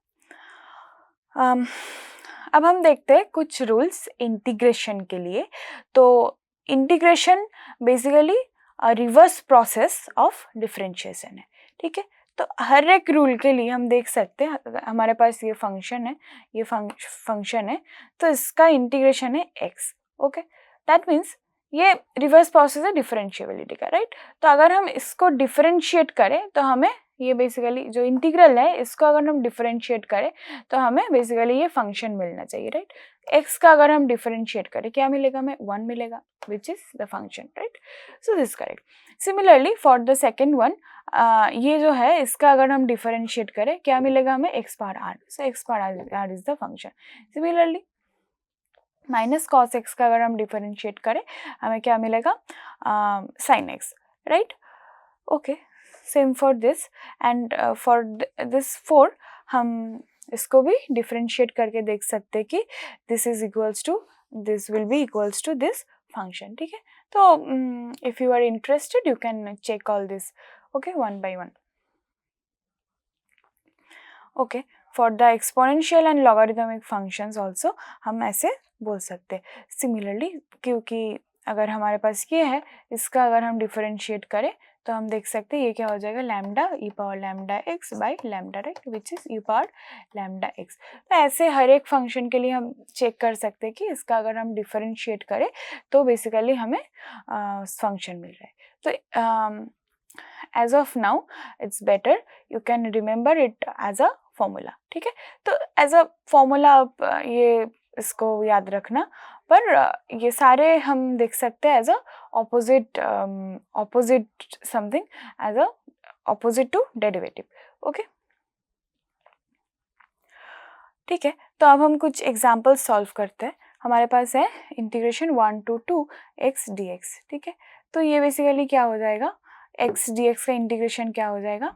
A: अब हम देखते हैं कुछ रूल्स इंटीग्रेशन के लिए। तो integration basically reverse process of differentiation है, ठीक है। तो हर एक रूल के लिए हम देख सकते हैं हमारे पास ये फंक्शन है, ये फंक्शन है, तो इसका इंटीग्रेशन है x, ओके। दैट मीन्स ये रिवर्स प्रोसेस है डिफरेंशिएबिलिटी का, राइट। तो अगर हम इसको डिफरेंशिएट करें तो हमें ये बेसिकली जो इंटीग्रल है इसको अगर हम डिफरेंशिएट करें तो हमें बेसिकली ये फंक्शन मिलना चाहिए, राइट। x का अगर हम डिफरेंशिएट करें क्या मिलेगा, हमें 1 मिलेगा, which is the function, right. So this correct. Similarly for the second one, ये जो है इसका अगर हम डिफरेंशिएट करें क्या मिलेगा हमें, x power r, so x power r is the function. Similarly minus cos x का अगर हम डिफरेंशिएट करें हमें क्या मिलेगा, sine x, right. Okay, same for this and for this 4 हम इसको भी डिफरेंशिएट करके देख सकते हैं कि this is equals to this will be equals to this function, ठीक है। तो if you are interested you can check all this, okay, one by one. Okay, for the exponential and logarithmic functions also हम ऐसे बोल सकते हैं similarly, क्योंकि अगर हमारे पास ये है इसका अगर हम डिफरेंशिएट करें तो हम देख सकते हैं ये क्या हो जाएगा, lambda E power lambda x by lambda, right, which is E power lambda x. तो ऐसे हर एक फंक्शन के लिए हम चेक कर सकते हैं कि इसका अगर हम डिफरेंशिएट करें तो बेसिकली हमें फंक्शन मिल रहा है। तो as of now it's better you can remember it as a formula, ठीक है। तो एज अ फॉर्मूला आप ये इसको याद रखना, पर ये सारे हम देख सकते हैं as a opposite something, as a opposite to derivative, okay, ठीक है। तो अब हम कुछ एग्जाम्पल सॉल्व करते हैं। हमारे पास है इंटीग्रेशन 1 to 2 x dx, ठीक है। तो ये बेसिकली क्या हो जाएगा, x dx का इंटीग्रेशन क्या हो जाएगा,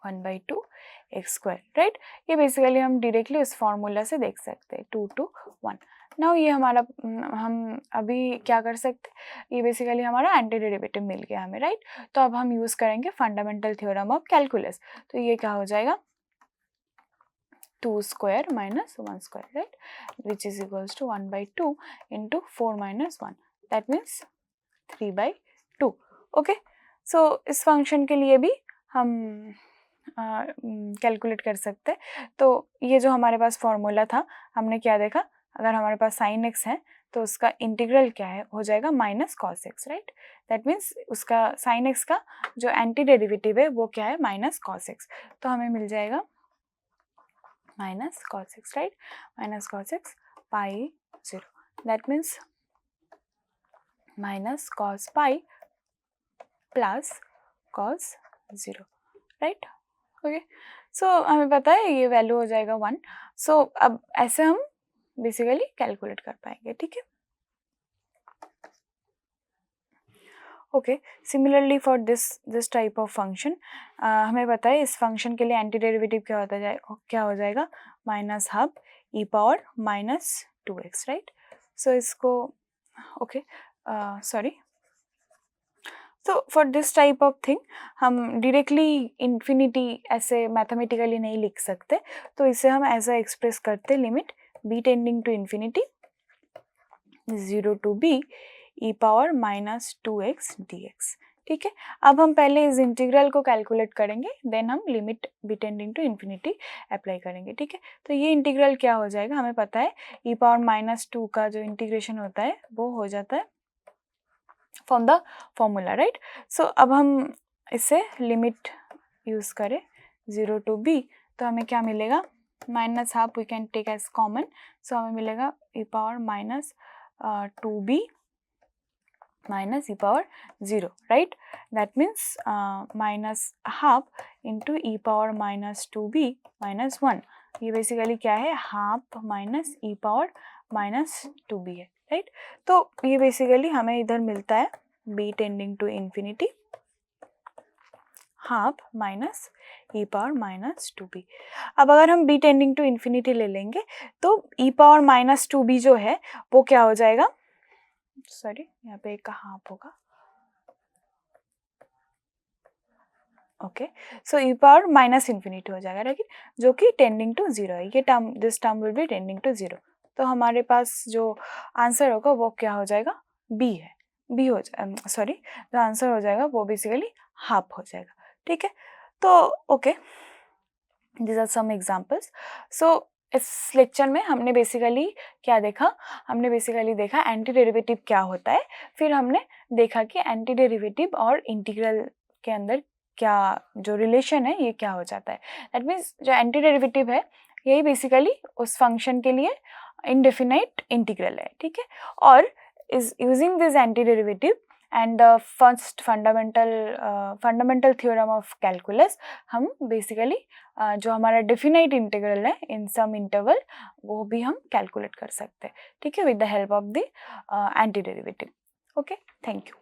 A: 1/2 एक्स स्क्वायर, राइट। ये बेसिकली हम डायरेक्टली उस फॉर्मूला से देख सकते हैं 2 to 1। नाउ ये हमारा हम अभी क्या कर सकते हैं, ये बेसिकली हमारा एंटी डेरिवेटिव मिल गया हमें, राइट। तो अब हम यूज़ करेंगे फंडामेंटल थ्योरम ऑफ कैलकुलस। तो ये क्या हो जाएगा 2 square minus 1 square, right, which is equals to 1/2 into 4 minus 1, that means 3/2। Okay, so इस फंक्शन के लिए भी हम कैलकुलेट कर सकते हैं। तो ये जो हमारे पास फॉर्मूला था, हमने क्या देखा, अगर हमारे पास साइन एक्स है तो उसका इंटीग्रल क्या है, हो जाएगा minus cos x, right. That means उसका साइन एक्स का जो एंटी डेरिवेटिव है वो क्या है, माइनस कॉस एक्स। तो हमें मिल जाएगा minus cos x, right, minus cos x pi 0, that means minus cos pi plus cos 0, right। Okay, सो हमें पता है ये वैल्यू हो जाएगा 1। सो अब ऐसे हम बेसिकली कैलकुलेट कर पाएंगे, ठीक है। Okay, similarly for this type of function हमें पता है इस फंक्शन के लिए एंटी डेरिवेटिव क्या हो जाएगा minus half e power minus 2x, right. So इसको ओके सॉरी, तो for this type of thing हम डायरेक्टली इन्फिनिटी ऐसे मैथमेटिकली नहीं लिख सकते, तो इसे हम ऐसा एक्सप्रेस करते limit b tending to infinity 0 to b e power minus 2x dx, ठीक है। अब हम पहले इस इंटीग्रल को कैलकुलेट करेंगे, देन हम limit b tending to infinity apply करेंगे, ठीक है। तो ये इंटीग्रल क्या हो जाएगा, हमें पता है ई पावर माइनस 2 का जो इंटीग्रेशन होता है वो हो जाता है फ्रॉम द फॉर्मूला, राइट। सो अब हम इससे लिमिट यूज़ करें 0 to b, तो हमें क्या मिलेगा, minus half we can take as common, so हमें मिलेगा e power minus 2b minus e power 0, right, that means minus half into e power minus 2b minus 1। ये बेसिकली क्या है, half minus e power minus 2b है, right. तो ये basically हमें इधर मिलता है b tending to infinity half minus e power minus 2b। अब अगर हम b टेंडिंग टू इन्फिनिटी ले लेंगे तो e पावर माइनस 2b जो है वो क्या हो जाएगा, सॉरी यहाँ पे एक का हाफ होगा, ओके। सो ई पावर माइनस इन्फिनिटी हो जाएगा, राइट, जो कि टेंडिंग टू 0 है। ये term, this term will be tending to 0। तो हमारे पास जो आंसर होगा वो क्या हो जाएगा, बी है, बी हो जाएगा, सॉरी जो आंसर हो जाएगा वो बेसिकली हाफ हो जाएगा, ठीक है। तो okay, this are some examples. So इस लेक्चर में हमने बेसिकली क्या देखा, हमने बेसिकली देखा एंटी डेरिवेटिव क्या होता है, फिर हमने देखा कि एंटी डेरिवेटिव और इंटीग्रल के अंदर क्या जो रिलेशन है ये क्या हो जाता है। दैट मीन्स जो एंटी डेरिवेटिव है यही बेसिकली उस फंक्शन के लिए इनडेफिनाइट इंटीग्रल है, ठीक है। और is using this anti derivative and the first fundamental theorem of calculus हम बेसिकली जो हमारा डेफिनाइट इंटीग्रल है इन सम इंटरवल वो भी हम कैलकुलेट कर सकते हैं, ठीक है, with the help of the anti derivative. Okay, thank you.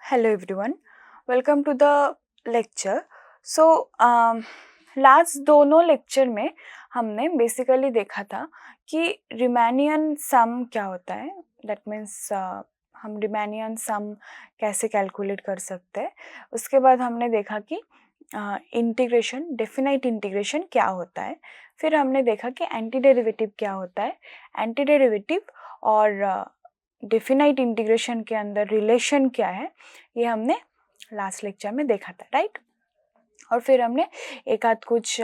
A: Hello everyone, welcome to the lecture. So last दोनों लेक्चर में हमने बेसिकली देखा था कि रिमेनियन सम क्या होता है, दैट मीन्स हम रिमेनियन सम कैसे कैलकुलेट कर सकते हैं। उसके बाद हमने देखा कि इंटीग्रेशन, डेफिनाइट इंटीग्रेशन क्या होता है। फिर हमने देखा कि एंटी डेरिवेटिव क्या होता है, एंटी डेरिवेटिव और डेफिनाइट इंटीग्रेशन के अंदर रिलेशन क्या है, ये हमने लास्ट लेक्चर में देखा था, राइट। और फिर हमने एक आध कुछ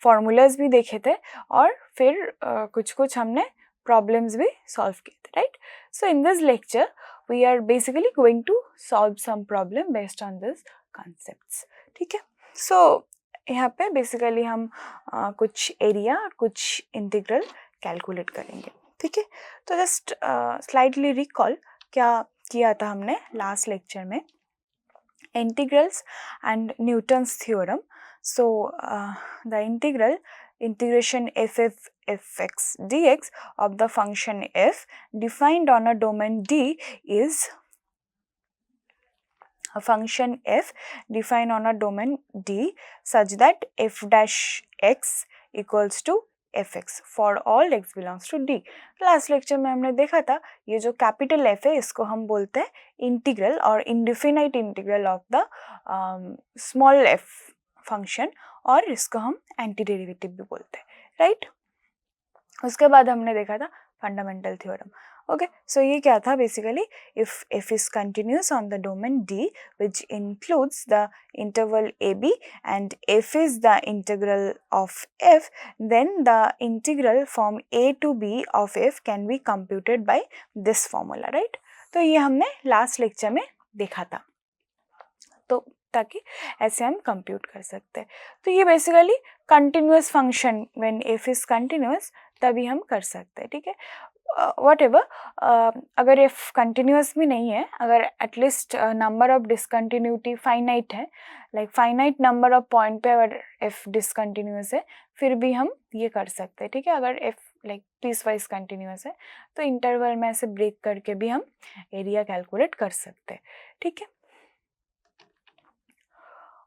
A: फॉर्मूलाज भी देखे थे और फिर कुछ कुछ हमने प्रॉब्लम्स भी सॉल्व किए थे, right. So in this lecture we are basically going to solve some problem based on this concepts, ठीक है। सो यहाँ पे बेसिकली हम कुछ एरिया और कुछ इंटीग्रल कैलकुलेट करेंगे, ठीक है। तो जस्ट स्लाइडली रिकॉल क्या किया था हमने लास्ट लेक्चर में, integrals and Newton's theorem. So the integration f(x) dx of the function f defined on a domain D is a function f defined on a domain D such that f dash x equals to fx for all x belongs to D। Last lecture में हमने देखा था ये जो capital f है इसको हम बोलते हैं इंटीग्रल और indefinite integral of the small f function, और इसको हम एंटी डेरिवेटिव भी बोलते हैं, राइट। उसके बाद हमने देखा था फंडामेंटल थ्योरम। ओके, सो ये क्या था basically, if f is continuous on the domain D which includes the interval AB and f is the integral of f, then the integral from a to b of f can be computed by this formula, right। तो ये हमने last lecture में देखा था, तो ताकि ऐसे हम कंप्यूट कर सकते हैं। तो ये basically continuous function when f is continuous तभी हम कर सकते हैं, ठीक है। वट एवर, अगर f कंटिन्यूस भी नहीं है, अगर at least number of discontinuity finite है, like finite number of point पे अगर f डिसकंटिन्यूस है फिर भी हम ये कर सकते हैं, ठीक है। अगर f like piece wise continuous है तो इंटरवल में ऐसे ब्रेक करके भी हम एरिया कैलकुलेट कर सकते हैं, ठीक है।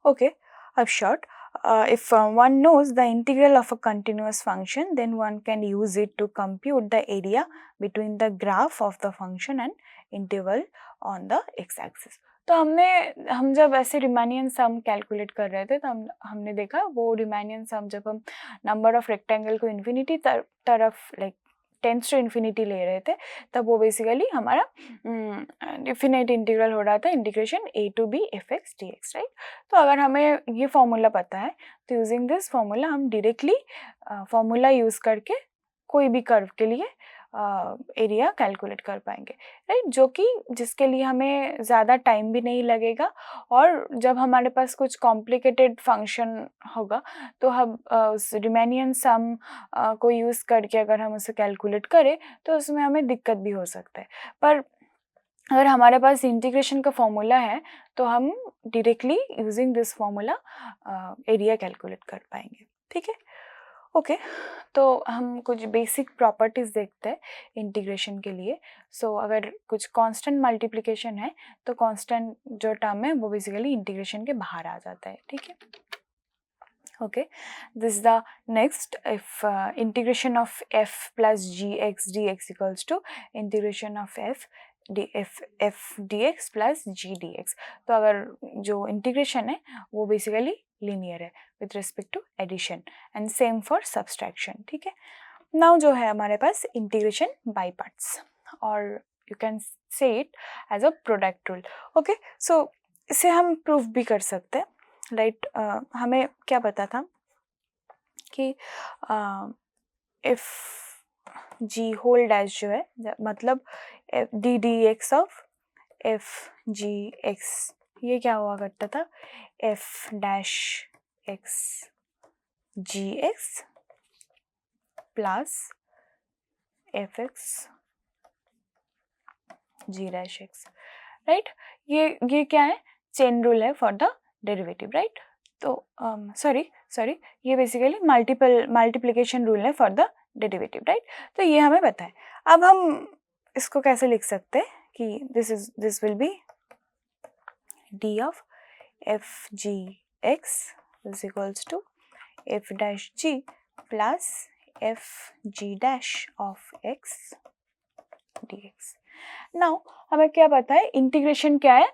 A: ओके, अब short, if one knows the integral of a continuous function then one can use it to compute the area between the graph of the function and interval on the x-axis। तो हम जब ऐसे Riemannian सम calculate कर रहे थे तो हमने देखा वो रिमानियन सम जब हम नंबर ऑफ रेक्टेंगल को इन्फिनिटी तरफ लाइक टेंस टू इन्फिनिटी ले रहे थे तब वो बेसिकली हमारा डिफिनाइट इंटीग्रल हो रहा था integration a to b fx dx, right. तो अगर हमें ये फॉर्मूला पता है तो यूजिंग दिस फॉर्मूला हम डायरेक्टली फॉर्मूला यूज़ करके कोई भी कर्व के लिए एरिया कैलकुलेट कर पाएंगे, राइट, जो कि जिसके लिए हमें ज़्यादा टाइम भी नहीं लगेगा, और जब हमारे पास कुछ कॉम्प्लिकेटेड फंक्शन होगा तो हम उस रिमेनियन सम को यूज़ करके अगर हम उसे कैलकुलेट करें तो उसमें हमें दिक्कत भी हो सकता है। पर अगर हमारे पास इंटीग्रेशन का फॉर्मूला है तो हम directly using this formula area calculate कर पाएंगे, ठीक है। ओके, तो हम कुछ बेसिक प्रॉपर्टीज़ देखते हैं इंटीग्रेशन के लिए। सो अगर कुछ कांस्टेंट मल्टीप्लिकेशन है तो कांस्टेंट जो टर्म है वो बेसिकली इंटीग्रेशन के बाहर आ जाता है, ठीक है। Okay, this the next, if integration of f plus gx dx equals to integration of f dx plus g dx। तो अगर जो इंटीग्रेशन है वो बेसिकली लीनियर है with respect to addition, and same for subtraction, ठीक है। Now जो है हमारे पास इंटीग्रेशन बाय पार्ट्स, और you can say it as a product rule. Okay, so इसे हम प्रूफ भी कर सकते हैं, राइट। हमें क्या पता था कि इफ g होल डैश जो है मतलब D D x of f ji x, ये क्या हुआ करता था f डैश x जी एक्स प्लस एफ एक्स जी डैश एक्स, राइट। ये क्या है, चेन रूल है फॉर द डेरिवेटिव, राइट। तो सॉरी ये बेसिकली मल्टीप्लिकेशन रूल है फॉर द डेरिवेटिव, राइट। तो ये हमें पता है। अब हम इसको कैसे लिख सकते हैं कि this will be d of f ji x is equals to f dash g plus f ji dash of x D x. Now हमें क्या पता है, इंटीग्रेशन क्या है,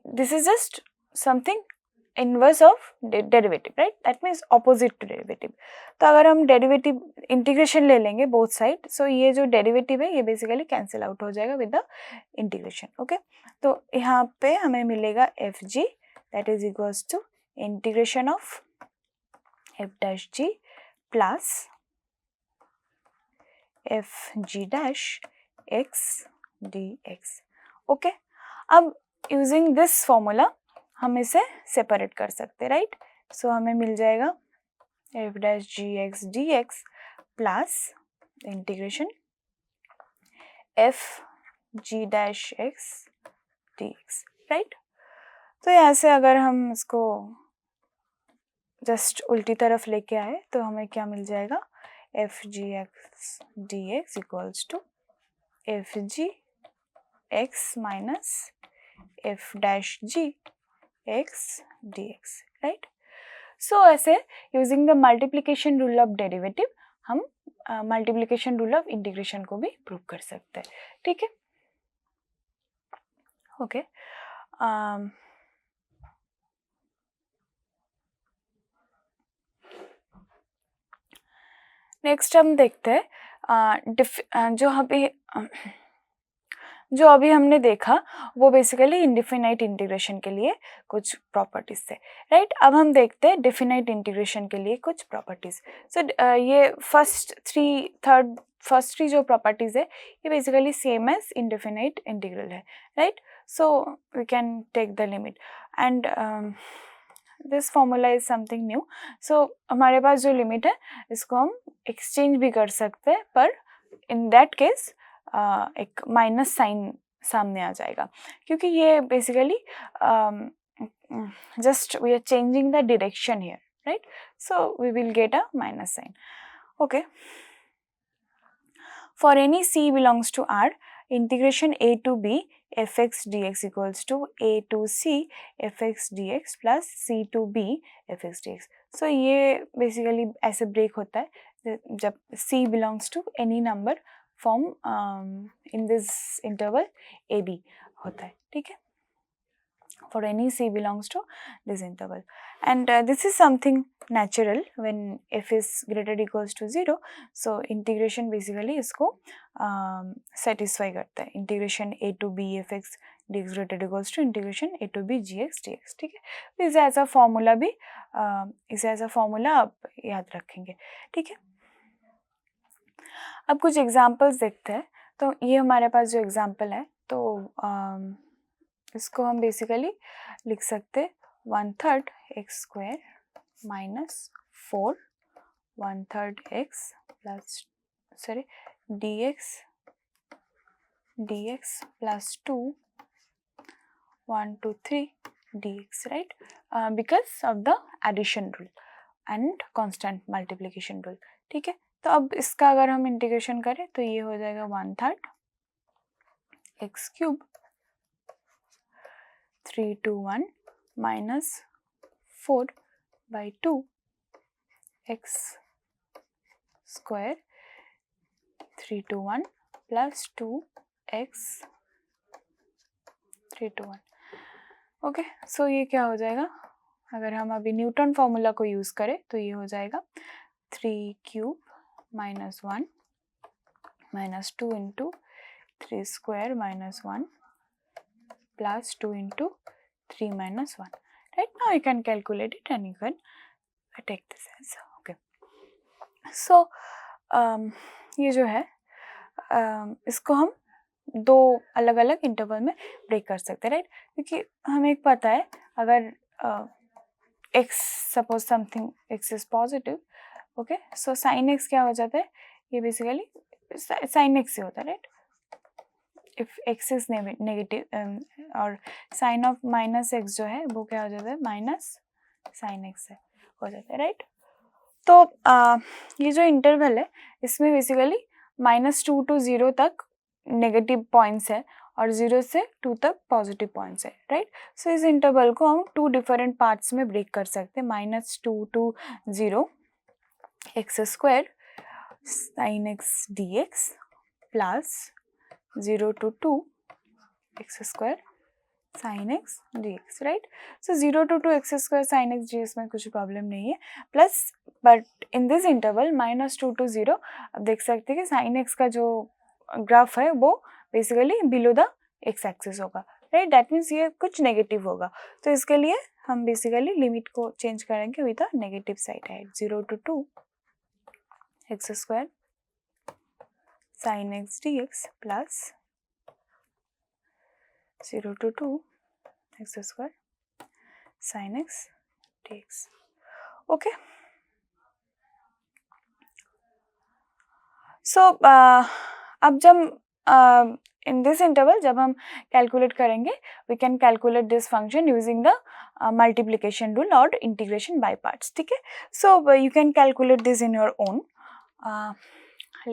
A: this is just something inverse of derivative, right, that means opposite to derivative. तो अगर हम derivative integration ले लेंगे बोथ साइड, सो ये जो डेरिवेटिव है ये बेसिकली कैंसिल आउट हो जाएगा विद द इंटीग्रेशन। ओके, तो यहाँ पे हमें मिलेगा f g that is equals to integration of f dash g plus f ji dash x D x. Okay, अब यूजिंग दिस फॉर्मूला हम इसे सेपरेट कर सकते हैं, राइट। सो हमें मिल जाएगा F dash G X D X plus integration F जी dash x D X, right. तो यहाँ से अगर हम इसको जस्ट उल्टी तरफ लेके आए तो हमें क्या मिल जाएगा, F ji X D x equals to F G X minus f dash g x dx, right. So ऐसे using the multiplication rule of derivative हम मल्टीप्लिकेशन रूल ऑफ इंटीग्रेशन को भी प्रूव कर सकते हैं. ठीक है, ओके. नेक्स्ट हम देखते हैं जो अभी हमने देखा वो बेसिकली इनडिफिनाइट इंटीग्रेशन के लिए कुछ प्रॉपर्टीज थे, राइट. अब हम देखते हैं डिफिनाइट इंटीग्रेशन के लिए कुछ प्रॉपर्टीज. सो ये फर्स्ट थ्री जो प्रॉपर्टीज है ये basically same as indefinite integral है, right. So we can take the limit and this formula is something new. So हमारे पास जो लिमिट है इसको हम एक्सचेंज भी कर सकते हैं, पर इन दैट केस एक माइनस साइन सामने आ जाएगा, क्योंकि ये basically just we are changing the direction here, right. So we will get a minus sign. Okay. For any c belongs to R, integration a to b fx dx equals to a to c fx dx plus c to b fx dx. So ये basically ऐसे break होता है जब c belongs to any number form in this interval a b होता है, ठीक है. For any c belongs to this interval and this is something natural when f is greater equals to 0. so integration basically इसको satisfy करता है. integration a to b fx dx greater equals to integration a to b gx dx, ठीक है. इसे ऐसा formula भी इसे ऐसा फॉर्मूला आप याद रखेंगे, ठीक है. अब कुछ एग्जाम्पल्स देखते हैं. तो ये हमारे पास जो एग्जाम्पल है तो इसको हम बेसिकली लिख सकते 1/3 x square minus 4 1/3 x plus dx plus 2 1 2 3 dx, right, because of the addition rule and constant multiplication rule, ठीक है. तो अब इसका अगर हम इंटीग्रेशन करें तो ये हो जाएगा 1/3 x cube 3 2 1 minus 4/2 x square 3 2 1 plus 2 x 3 2 1. Okay. So ये क्या हो जाएगा, अगर हम अभी न्यूटन फॉर्मूला को यूज़ करें तो ये हो जाएगा 3 cube minus 1 minus 2 into 3 square minus 1 plus 2 into 3 minus 1. Right, now you can calculate it and you can take this as okay. So ये जो है इसको हम दो अलग अलग इंटरवल में ब्रेक कर सकते हैं, राइट. क्योंकि हमें पता है अगर x suppose something x is positive, okay. So sine x क्या हो जाता है, ये बेसिकली साइन एक्स से होता है, right. If x is negative और साइन ऑफ माइनस एक्स जो है वो क्या हो जाता है, माइनस साइन एक्स से हो जाता है, राइट. तो ये जो इंटरवल है इसमें बेसिकली -2 to 0 तक नेगेटिव पॉइंट्स है और 0 से 2 तक पॉजिटिव पॉइंट्स है, राइट. सो इस इंटरवल को हम 2 डिफरेंट पार्ट्स में ब्रेक कर सकते हैं. -2 to 0 x square sin x dx plus 0 to 2 x square sin x dx, right. So 0 to 2 x square sin x dx में कुछ प्रॉब्लम नहीं है, plus but in this interval -2 to 0 अब देख सकते हैं कि sin x का जो ग्राफ है वो basically below the x axis होगा, राइट. दैट मीन्स ये कुछ नेगेटिव होगा. तो इसके लिए हम बेसिकली लिमिट को चेंज करेंगे विद द नेगेटिव साइड है 0 to 2 x square sin x dx plus 0 to 2 x square sin x dx. Okay. So अब जब इन दिस इंटरवल जब हम कैलकुलेट करेंगे we can calculate this function using the multiplication rule और integration by parts, ठीक है. So you can calculate this in your own.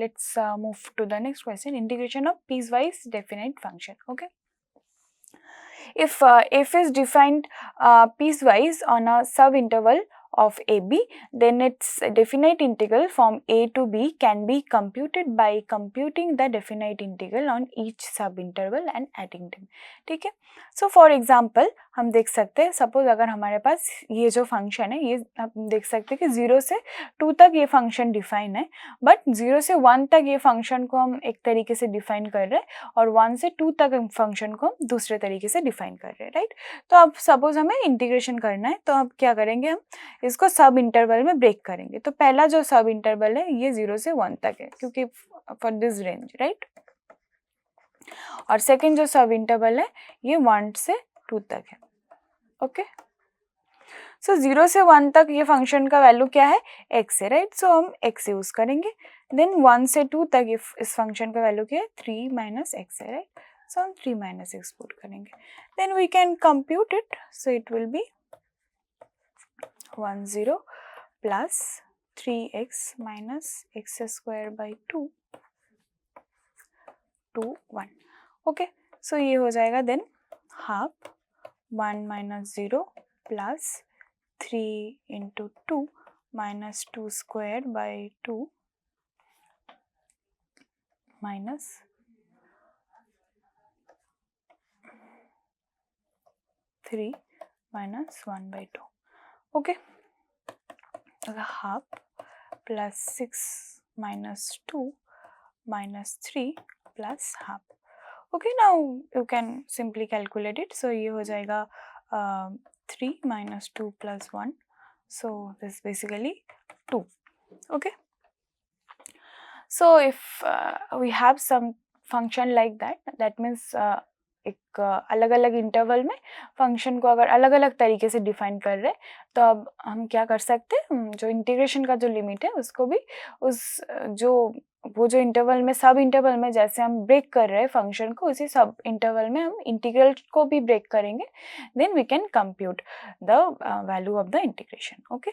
A: Let's move to the next question. Integration of piecewise definite function. Okay. if f is defined piecewise on a sub interval of AB, then its definite integral from A to B can be computed by computing the definite integral on each sub interval and adding them. ठीक है. So for example हम देख सकते हैं, suppose अगर हमारे पास ये जो फंक्शन है, ये हम देख सकते हैं कि 0 से 2 तक ये फंक्शन डिफाइन है, बट 0 से 1 तक ये फंक्शन को हम एक तरीके से डिफाइन कर रहे हैं और 1 से 2 तक फंक्शन को हम दूसरे तरीके से डिफाइन कर रहे हैं, राइट. तो अब सपोज हमें इंटीग्रेशन करना है, तो अब क्या करेंगे, हम इसको सब इंटरवल में ब्रेक करेंगे. तो पहला जो सब इंटरवल है ये 0 से 1 तक है, क्योंकि फॉर दिस रेंज, राइट. और सेकेंड जो सब इंटरवल है ये 1 से 2 तक है. ओके. सो 0 से 1 तक ये फंक्शन का वैल्यू क्या है, x है, राइट. सो हम x यूज करेंगे. देन 1 से 2 तक इस फंक्शन का वैल्यू क्या है, 3 माइनस एक्स है, राइट. सो हम 3 माइनस एक्स पुट करेंगे. Then we can compute it. So it will be 1 0 plus 3x minus x square by 2 2 1. Okay. So ये हो जाएगा then half 1 minus 0 plus 3 into 2 minus 2 square by 2 minus 3 minus 1 by 2. Okay. Half plus 6 minus 2 minus 3 plus half. Okay. Now you can simply calculate it. So ये हो जाएगा 3 minus 2 plus 1. So this is basically 2. Okay. So if we have some function like that, that means एक अलग अलग interval में function को अगर अलग अलग तरीके से डिफाइन कर रहे हैं, तो अब हम क्या कर सकते हैं, जो इंटीग्रेशन का जो लिमिट है उसको भी उस वो जो इंटरवल में सब इंटरवल में जैसे हम ब्रेक कर रहे हैं फंक्शन को, उसी सब इंटरवल में हम इंटीग्रल को भी ब्रेक करेंगे. Then we can compute the value of the integration. Okay.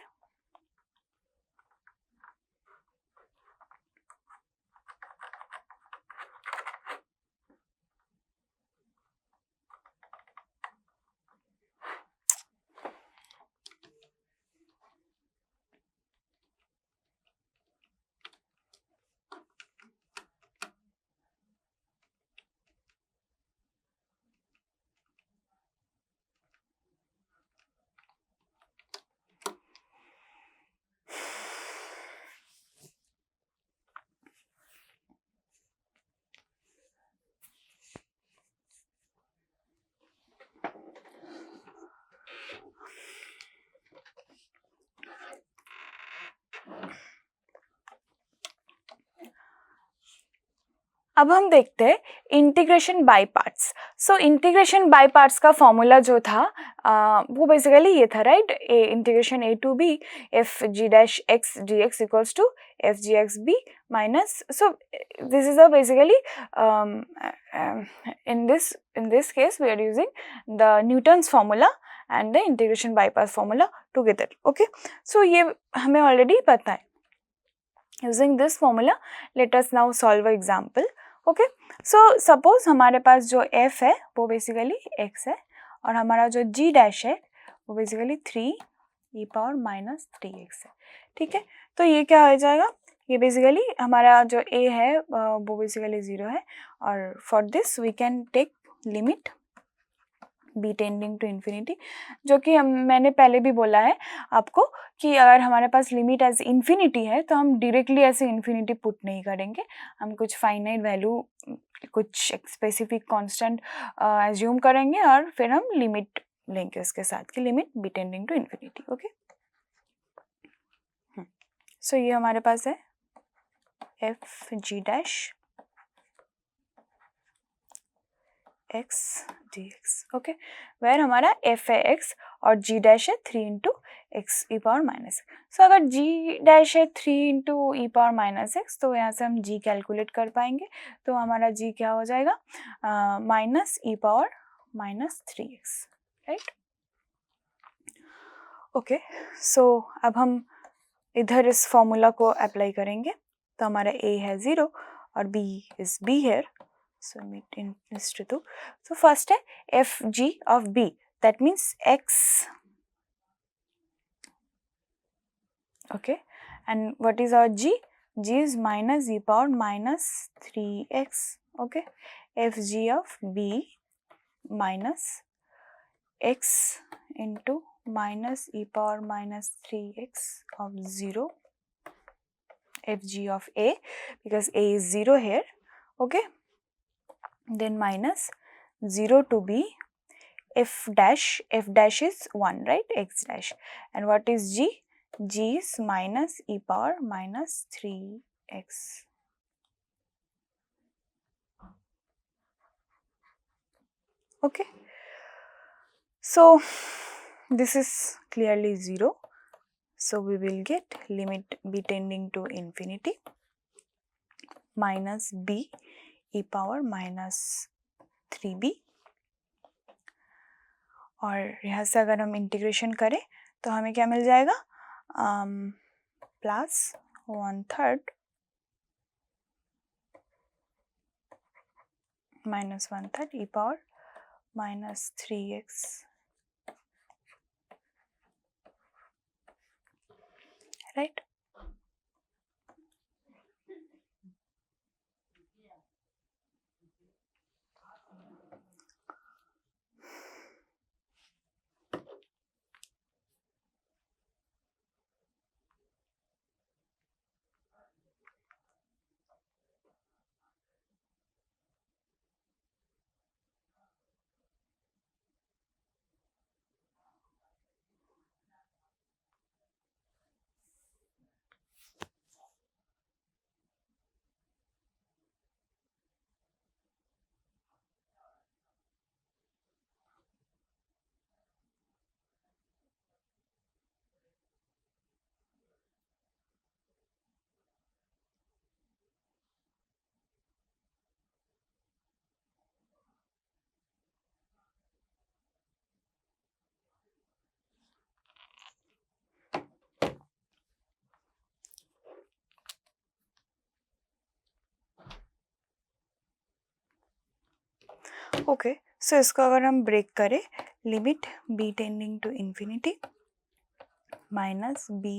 A: अब हम देखते हैं integration by parts. So integration by parts का फॉर्मूला जो था वो बेसिकली ये था, right. Integration a to b f ji dash x D x equals to F G x b minus. So this is a basically in this case we are using the Newton's formula and the integration by parts formula together. Okay. So ये हमें already पता है. Using this formula, let us now solve an example. Okay. So suppose हमारे पास जो f है वो basically x है और हमारा जो g डैश है वो basically 3 e power minus 3x है. ठीक है. तो ये क्या हो जाएगा, ये बेसिकली हमारा जो a है वो बेसिकली 0 है और for this we can take limit b tending to infinity, जो कि मैंने पहले भी बोला है आपको कि अगर हमारे पास लिमिट एज इन्फिनिटी है तो हम डायरेक्टली ऐसे इन्फिनिटी पुट नहीं करेंगे. हम कुछ फाइनाइट वैल्यू, कुछ स्पेसिफिक कांस्टेंट एज्यूम करेंगे और फिर हम लिमिट लेंगे उसके साथ की limit b tending to infinity. Okay. So ये हमारे पास है F ji dash x D x. Okay. Where हमारा एफ है एक्स और जी डैश है 3 into X e power minus. So अगर जी डैश है 3 into e power minus X, तो यहाँ से हम जी कैलकुलेट कर पाएंगे. तो हमारा जी क्या हो जाएगा, minus e power minus 3x, right. Okay. So अब हम इधर इस फॉर्मूला को अप्लाई करेंगे. तो हमारा a है 0 और b इज b है. So limit tends to 2. So first है f g of b, that means x. Okay, and what is our g? G is minus e power minus 3x. Okay, f g of b minus x into minus e power minus 3x of 0, f g of a, because a is 0 here. Okay, then minus 0 to b, f dash is 1, right, x dash, and what is g? G is minus e power minus 3x. Okay, so this is clearly 0, so we will get limit b tending to infinity minus b e power minus 3b, और यहाँ से अगर हम integration करें तो हमें क्या मिल जाएगा? Plus 1/3 minus 1/3 e power minus 3x, right? Okay, so इसको अगर हम ब्रेक करें, limit b tending to infinity minus b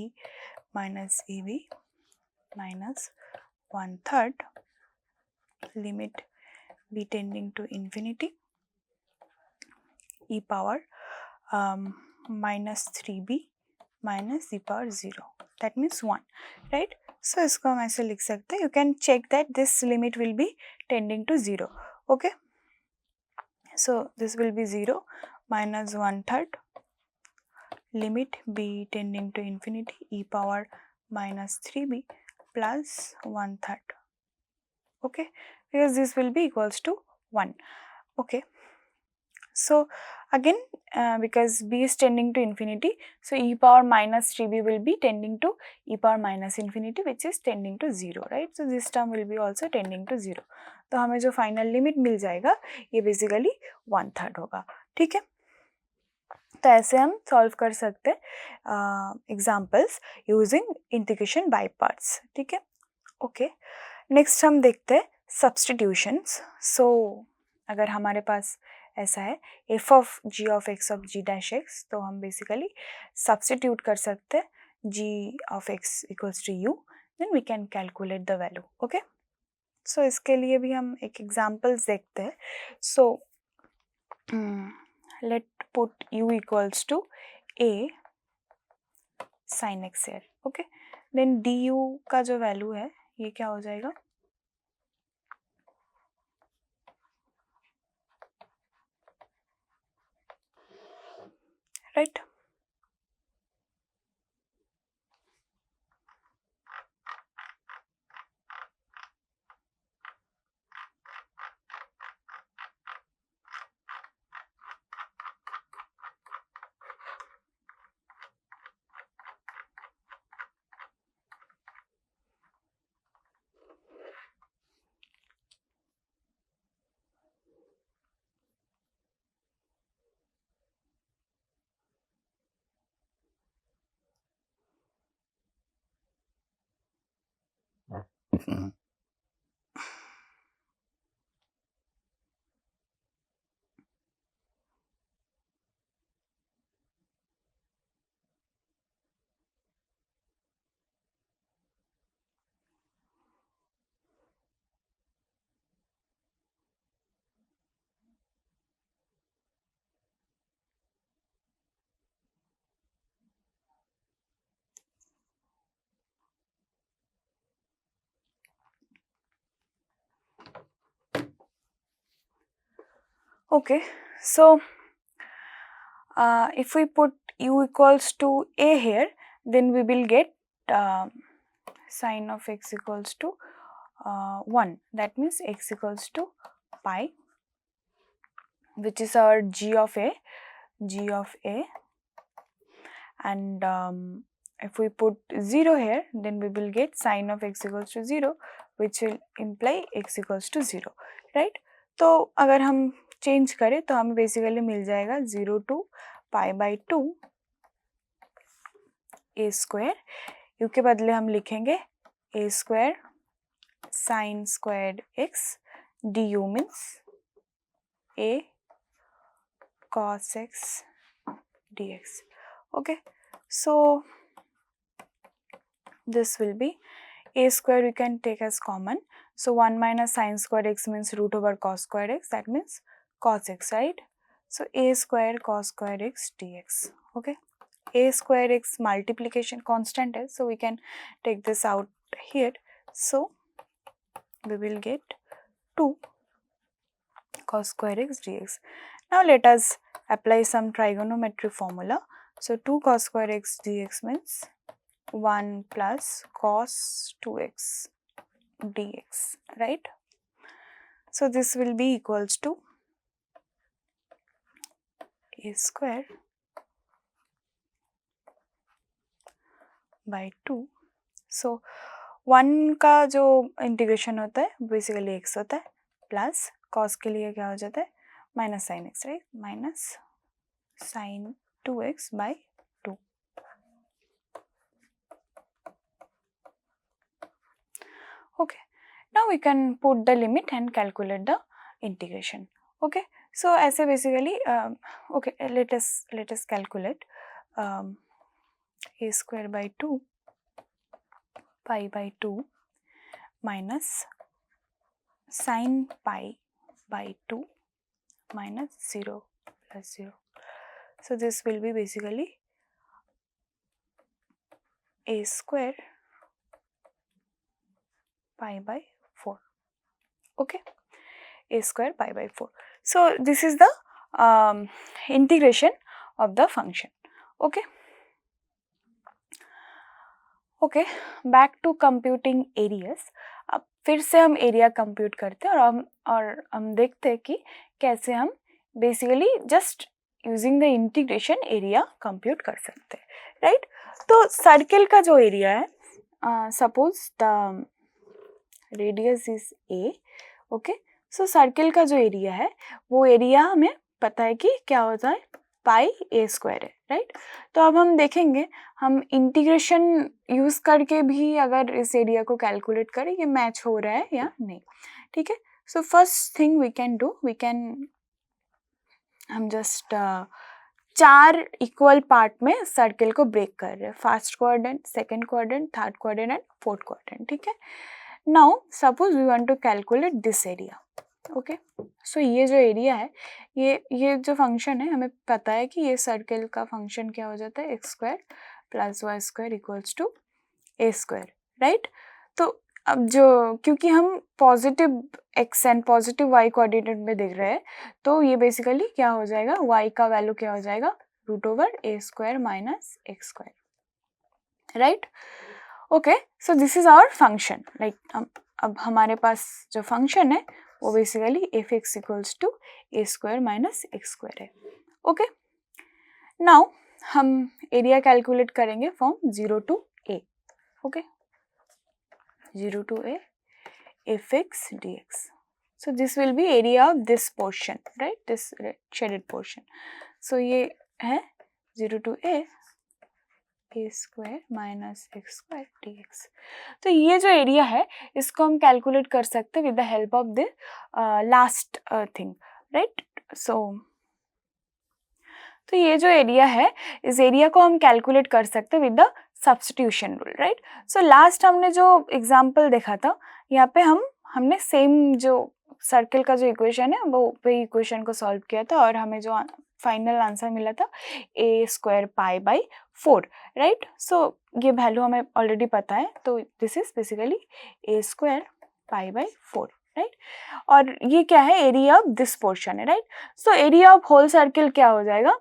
A: minus A B minus 1/3 limit b tending to infinity e power minus 3b minus e power 0, that means 1, right? So इसको हम ऐसे लिख सकते हैं, you can check that this limit will be tending to 0. Okay, so this will be 0 minus 1/3 limit b tending to infinity e power minus 3b plus 1/3. Okay, because this will be equals to 1. Okay, so again because b is tending to infinity, so e power minus 3b will be tending to e power minus infinity, which is tending to 0, right? So this term will be also tending to 0. तो हमें जो final limit मिल जाएगा ये basically 1/3 होगा. ठीक है, तो ऐसे हम सॉल्व कर सकते हैं examples using integration by parts. ठीक है, ओके. नेक्स्ट हम देखते हैं सब्स्टिट्यूशंस. सो अगर हमारे पास ऐसा है f of g of x of g dash x, तो हम बेसिकली सब्स्टिट्यूट कर सकते हैं g of x equals to u, then we can calculate the value. Okay, so इसके लिए भी हम एक एग्जाम्पल्स देखते हैं. So let put u equals to a sin x here. Okay, then du का जो वैल्यू है ये क्या हो जाएगा? Right, Okay, so if we put u equals to a here, then we will get sine of x equals to 1. That means x equals to pi, which is our g of a, and if we put 0 here, then we will get sine of x equals to 0, which will imply x equals to 0, right? तो अगर हम change करें तो हमें basically मिल जाएगा 0 to pi by 2 a square. u के बदले हम लिखेंगे a square sin squared x du means a cos x dx. Okay, so this will be a square we can take as common. So 1 minus sin squared x means root over cos squared x, that means cos x, right? So a square cos squared x dx. Okay, a square x multiplication constant is, so we can take this out here. So we will get 2 cos square x dx. Now let us apply some trigonometric formula. So 2 cos square x dx means 1 plus cos 2x dx, right? So this will be equals to a square by 2. So 1 का जो integration होता है basically x होता है, plus cos के लिए क्या हो जाता है minus sine x, right? Minus sine 2x by 2. Okay, now we can put the limit and calculate the integration. Okay, so ऐसे basically okay, let us calculate a square by 2 pi by 2 minus sin pi by 2 minus 0 plus 0. So this will be basically a square pi by 4. Okay, a square pi by 4. So this is the integration of the function. Okay. Okay, back to computing areas. अब फिर से हम area compute करते हैं और हम देखते हैं कि कैसे हम basically just using the integration area compute कर सकते हैं, राइट? तो सर्किल का जो एरिया है, suppose the radius is a. Okay, so circle का जो एरिया है वो एरिया हमें पता है कि क्या होता है, पाई ए स्क्वायर है, राइट? तो अब हम देखेंगे हम इंटीग्रेशन यूज करके भी अगर इस एरिया को कैलकुलेट करें ये मैच हो रहा है या नहीं. ठीक है, so first thing we can do, हम जस्ट 4 इक्वल पार्ट में सर्किल को ब्रेक कर रहे हैं, first quadrant, second quadrant, third quadrant and fourth quadrant. ठीक है, now suppose we want to calculate this area. Okay, so ये जो एरिया है, ये जो फंक्शन है, हमें पता है कि ये सर्किल का फंक्शन क्या हो जाता है, x square plus y square equals to a square, right? तो अब जो क्योंकि हम positive x and positive y coordinate में देख रहे हैं, तो ये बेसिकली क्या हो जाएगा, वाई का वैल्यू क्या हो जाएगा, root over a square minus x square, right? Okay, so this is our function. Like अब हमारे पास जो फंक्शन है वो basically f x equals to a square minus x square है. ओके, नाउ हम एरिया कैलकुलेट करेंगे from 0 to a. Okay, 0 to a f x D x. So this will be area of this portion, right? This shaded portion. So ये है 0 to a square minus x square dx. तो ये जो area है इसको हम calculate कर सकते हैं with the help of the last thing, right? तो ये जो एरिया है, इस एरिया को हम कैलकुलेट कर सकते हैं with the substitution rule, right? So last हमने जो एग्जांपल देखा था, यहाँ पे हमने सेम जो सर्किल का जो इक्वेशन है वो वही इक्वेशन को सॉल्व किया था और हमें जो फाइनल आंसर मिला था a square pi by 4, right? So ये वैल्यू हमें ऑलरेडी पता है, तो this is basically a square pi by 4, right. और ये क्या है, एरिया ऑफ दिस पोर्शन है, right. So area of whole circle क्या हो जाएगा,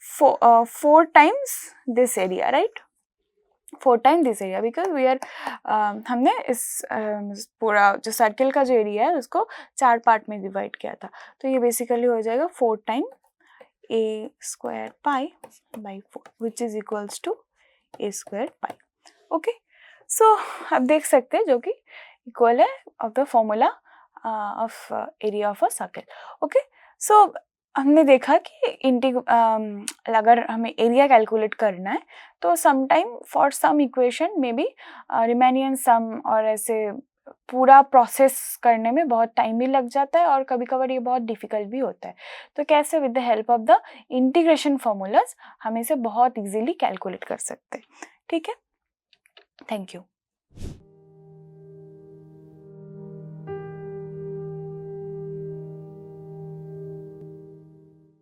A: 4 times this area, right, 4 time this area, because we are हमने इस पूरा जो सर्किल का जो एरिया है उसको 4 पार्ट में डिवाइड किया था, तो ये बेसिकली हो जाएगा 4 time a square pi by 4 which is equals to a square pi. Okay, so अब देख सकते हैं जो कि इक्वल है of the formula of area of a circle. Okay, so हमने देखा कि अगर हमें एरिया कैलकुलेट करना है तो sometime for some equation may be Riemannian sum और ऐसे पूरा प्रोसेस करने में बहुत टाइम भी लग जाता है और कभी कभार ये बहुत डिफ़िकल्ट भी होता है। तो कैसे with the help of the integration formulas हम इसे बहुत इजीली कैलकुलेट कर सकते हैं। ठीक है, थैंक यू।